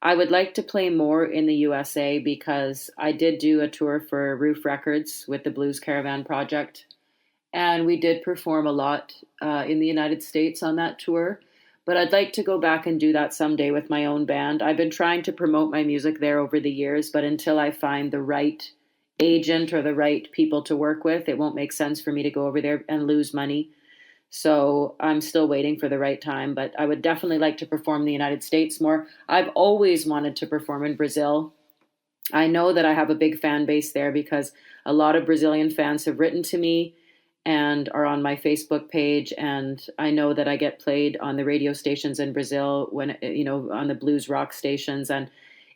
I would like to play more in the USA because I did do a tour for Roof Records with the Blues Caravan Project, and we did perform a lot in the United States on that tour. But I'd like to go back and do that someday with my own band. I've been trying to promote my music there over the years, but until I find the right agent or the right people to work with, it won't make sense for me to go over there and lose money. So I'm still waiting for the right time, but I would definitely like to perform in the United States more. I've always wanted to perform in Brazil. I know that I have a big fan base there because a lot of Brazilian fans have written to me and are on my Facebook page. And I know that I get played on the radio stations in Brazil when, on the blues rock stations. And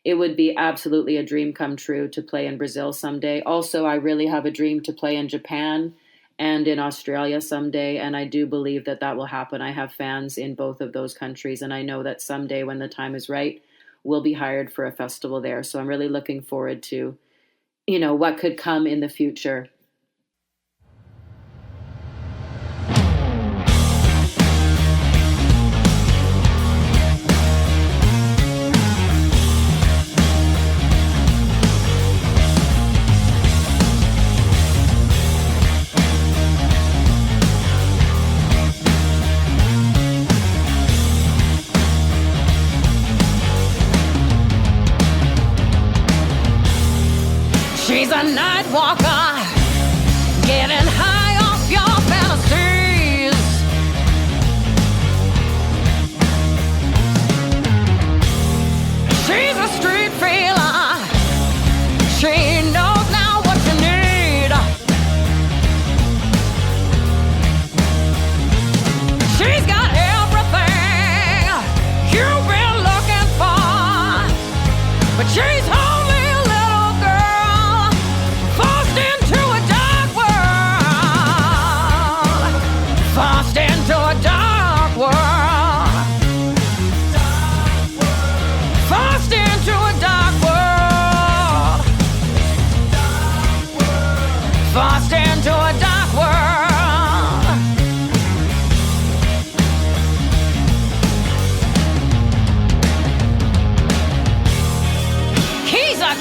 it would be absolutely a dream come true to play in Brazil someday. Also, I really have a dream to play in Japan and in Australia someday. And I do believe that that will happen. I have fans in both of those countries. And I know that someday when the time is right, we'll be hired for a festival there. So I'm really looking forward to, what could come in the future. She's a night walker, getting high off your fantasies. She's a street feeler, she knows now what you need. She's got everything you've been looking for, but she's only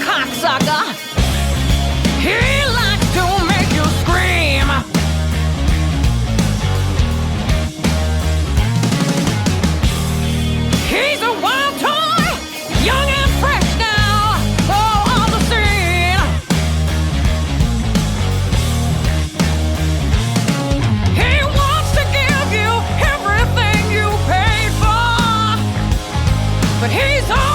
cocksucker. He likes to make you scream. He's a wild toy, young and fresh now, on the scene. He wants to give you everything you paid for, but he's only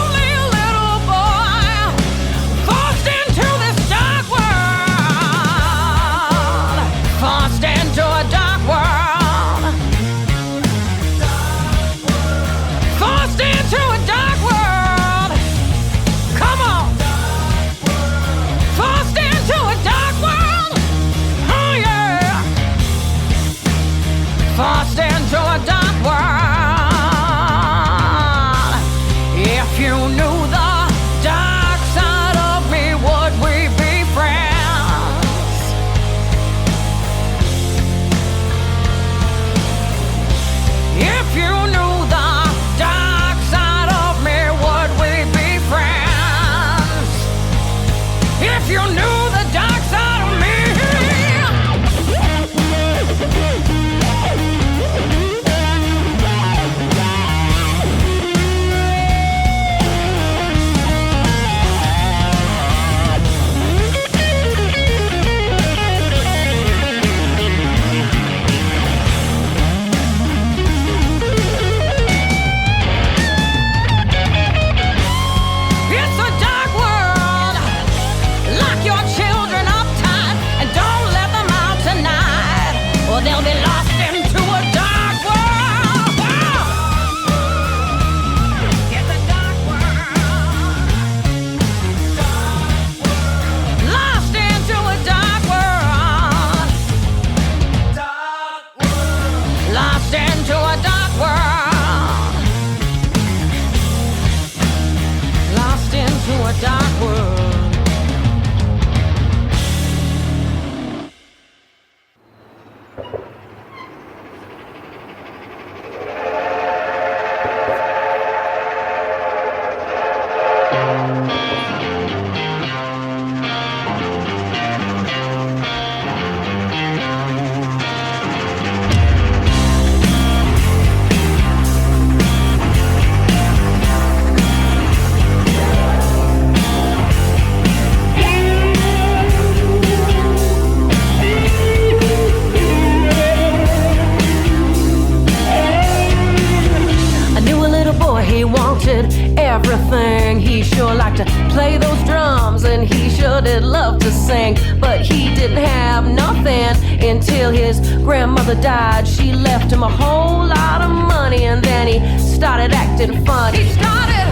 thing. He sure liked to play those drums, and he sure did love to sing. But he didn't have nothing until his grandmother died. She left him a whole lot of money, and then he started acting funny. He started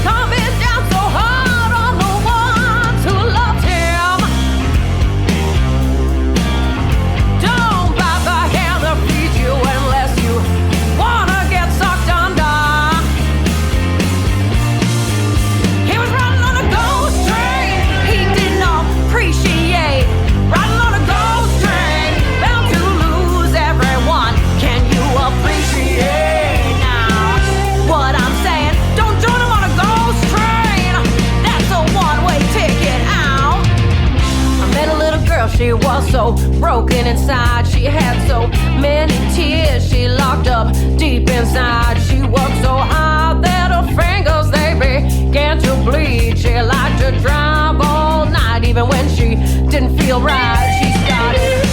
coming down so hard on the ones who loved him. Don't bite the hand that feeds you unless you wanna get sucked under. He was riding on a ghost train. He did not appreciate riding on a ghost train, bound to lose everyone. Can you appreciate now what I'm saying? Don't join him on a ghost train. That's a one-way ticket out. I met a little girl, she was so broken inside. She had so many tears she locked up deep inside. She worked so hard that her fingers, they began to bleed. She liked to drive all night even when she didn't feel right. She started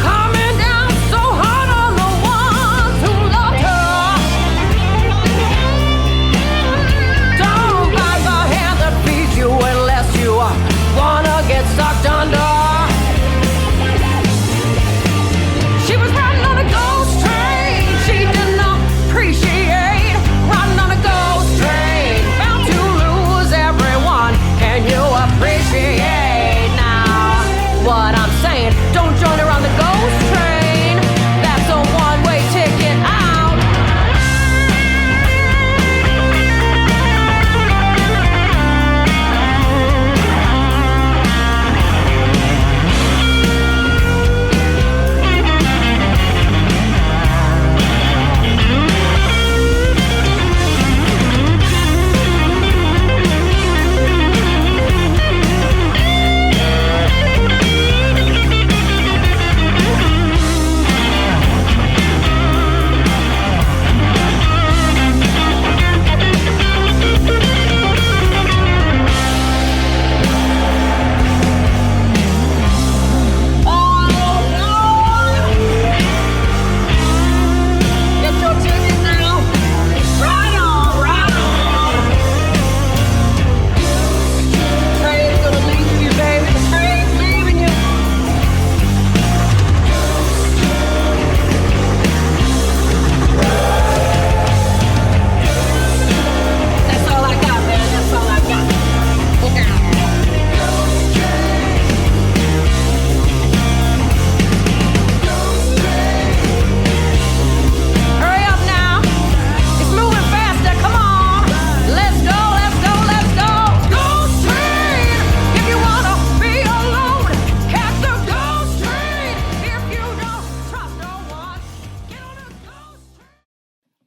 coming down so hard on the ones who loved her. Don't bite the hand that feeds you unless you wanna get sucked under. She was riding on a ghost train. She did not appreciate riding on a ghost train, bound to lose everyone. Can you appreciate now what I'm saying? Don't join her on the ghost train. That's a one-way ticket out. Get your ticket now. Right on, right on. Train's gonna leave you, baby. The train's leaving you. That's all I got, man. That's all I got. Look out. Hurry up now. It's moving faster. Come on. Let's go, let's go, let's go. Ghost train. If you wanna be alone, catch the ghost train. If you don't trust no one, get on a ghost train.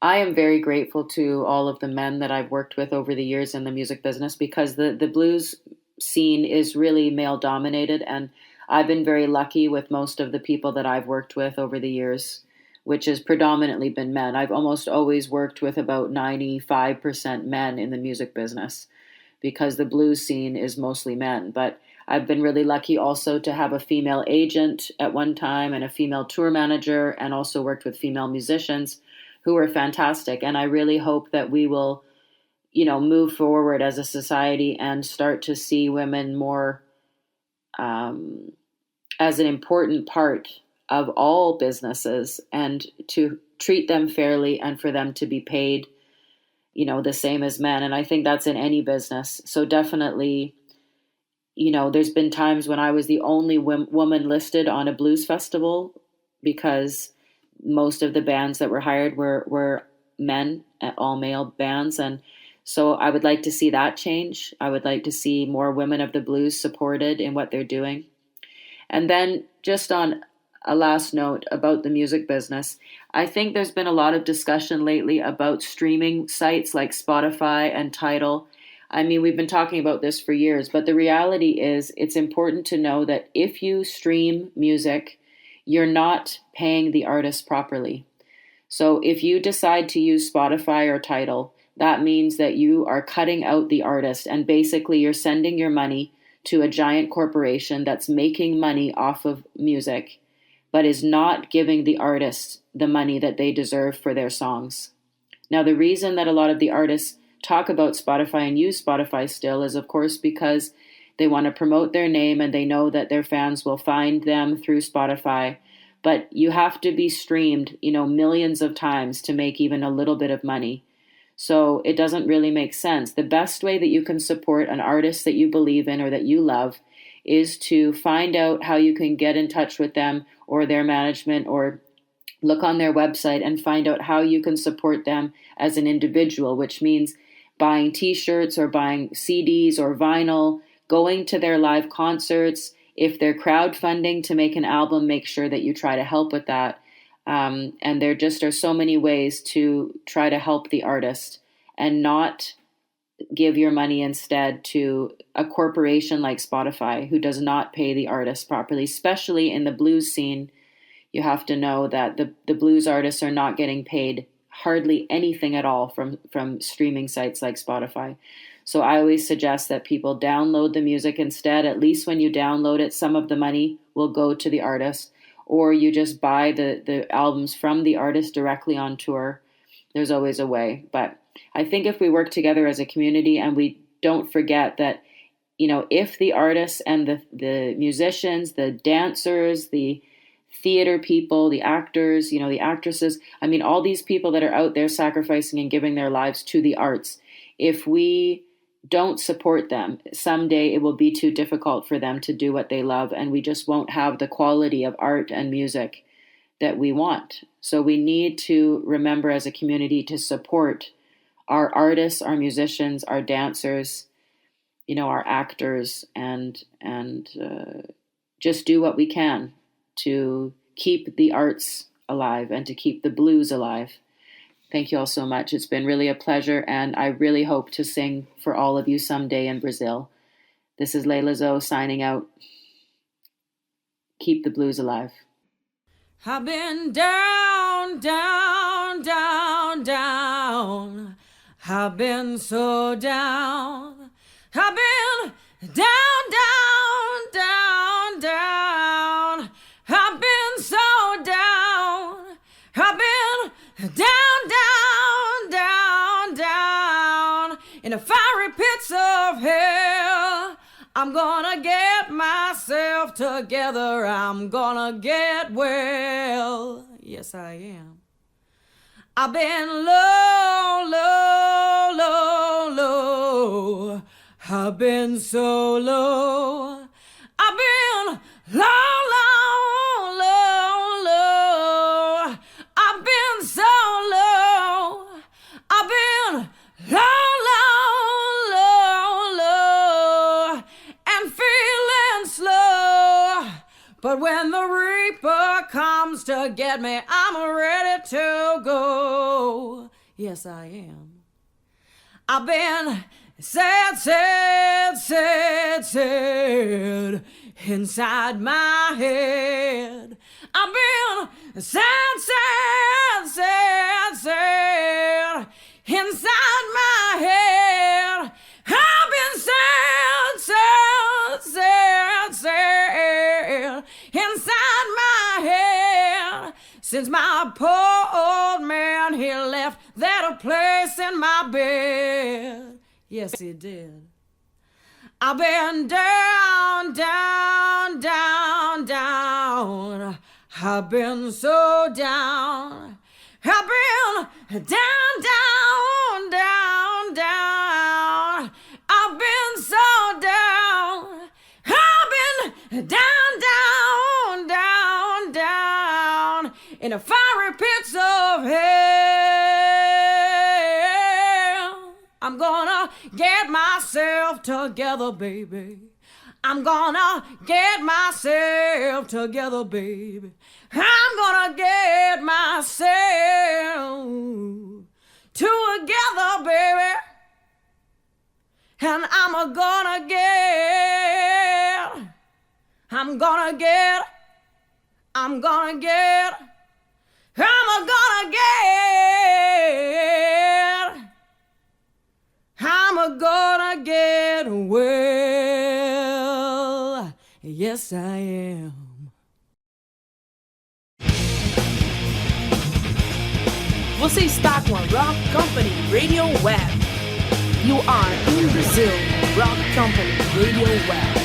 I am very grateful to all of the men that I've worked with over the years in the music business, because the blues scene is really male dominated, and I've been very lucky with most of the people that I've worked with over the years, which has predominantly been men. I've almost always worked with about 95% men in the music business, because the blues scene is mostly men. But I've been really lucky also to have a female agent at one time and a female tour manager, and also worked with female musicians who were fantastic. And I really hope that we will, move forward as a society and start to see women more as an important part of all businesses, and to treat them fairly and for them to be paid, the same as men. And I think that's in any business. So definitely, there's been times when I was the only woman listed on a blues festival, because most of the bands that were hired were men, all male bands. And so I would like to see that change. I would like to see more women of the blues supported in what they're doing. And then just on a last note about the music business, I think there's been a lot of discussion lately about streaming sites like Spotify and Tidal. I mean, we've been talking about this for years, but the reality is it's important to know that if you stream music, you're not paying the artist properly. So if you decide to use Spotify or Tidal, that means that you are cutting out the artist, and basically you're sending your money to a giant corporation that's making money off of music, but is not giving the artists the money that they deserve for their songs. Now, the reason that a lot of the artists talk about Spotify and use Spotify still is, of course, because they want to promote their name and they know that their fans will find them through Spotify. But you have to be streamed, millions of times to make even a little bit of money. So it doesn't really make sense. The best way that you can support an artist that you believe in or that you love is to find out how you can get in touch with them or their management, or look on their website and find out how you can support them as an individual, which means buying t-shirts or buying CDs or vinyl, going to their live concerts. If they're crowdfunding to make an album, make sure that you try to help with that. And there just are so many ways to try to help the artist and not give your money instead to a corporation like Spotify, who does not pay the artist properly, especially in the blues scene. You have to know that the blues artists are not getting paid hardly anything at all from streaming sites like Spotify. So I always suggest that people download the music instead. At least when you download it, some of the money will go to the artist, or you just buy the albums from the artist directly on tour. There's always a way. But I think if we work together as a community and we don't forget that, if the artists and the musicians, the dancers, the theater people, the actors, the actresses, all these people that are out there sacrificing and giving their lives to the arts, if we don't support them, someday it will be too difficult for them to do what they love, and we just won't have the quality of art and music that we want. So we need to remember as a community to support our artists, our musicians, our dancers, our actors, and just do what we can to keep the arts alive and to keep the blues alive. Thank you all so much. It's been really a pleasure, and I really hope to sing for all of you someday in Brazil. This is Layla Zoe signing out. Keep the blues alive. I've been down, down, down, down. I've been so down. I've been down, down, down, down. I've been so down. I've been down, down, down, down. In the fiery pits of hell. I'm gonna get myself together. I'm gonna get well. Yes, I am. I've been low, low, low, low. I've been so low. I've been low, low, low, low. I've been so low. I've been low, low, low, low, and feeling slow. But when the reaper comes to get me, I'm ready to go. Yes, I am. I've been sad, sad, sad, sad inside my head. I've been sad, sad, sad, sad inside my head. I've been sad, sad, sad, sad inside my head since my poor old man, he left that place in my bed. Yes, he did. I've been down, down, down, down. I've been so down. I've been down, down, down, down. I've been so down. I've been down, down, down, down in the fiery pits of hell. I'm gonna get myself together, baby. I'm gonna get myself together, baby. I'm gonna get myself together, baby. And I'm gonna get well. Yes, I am. Você está com a Rock Company Radio Web. You are in Brazil, Rock Company Radio Web.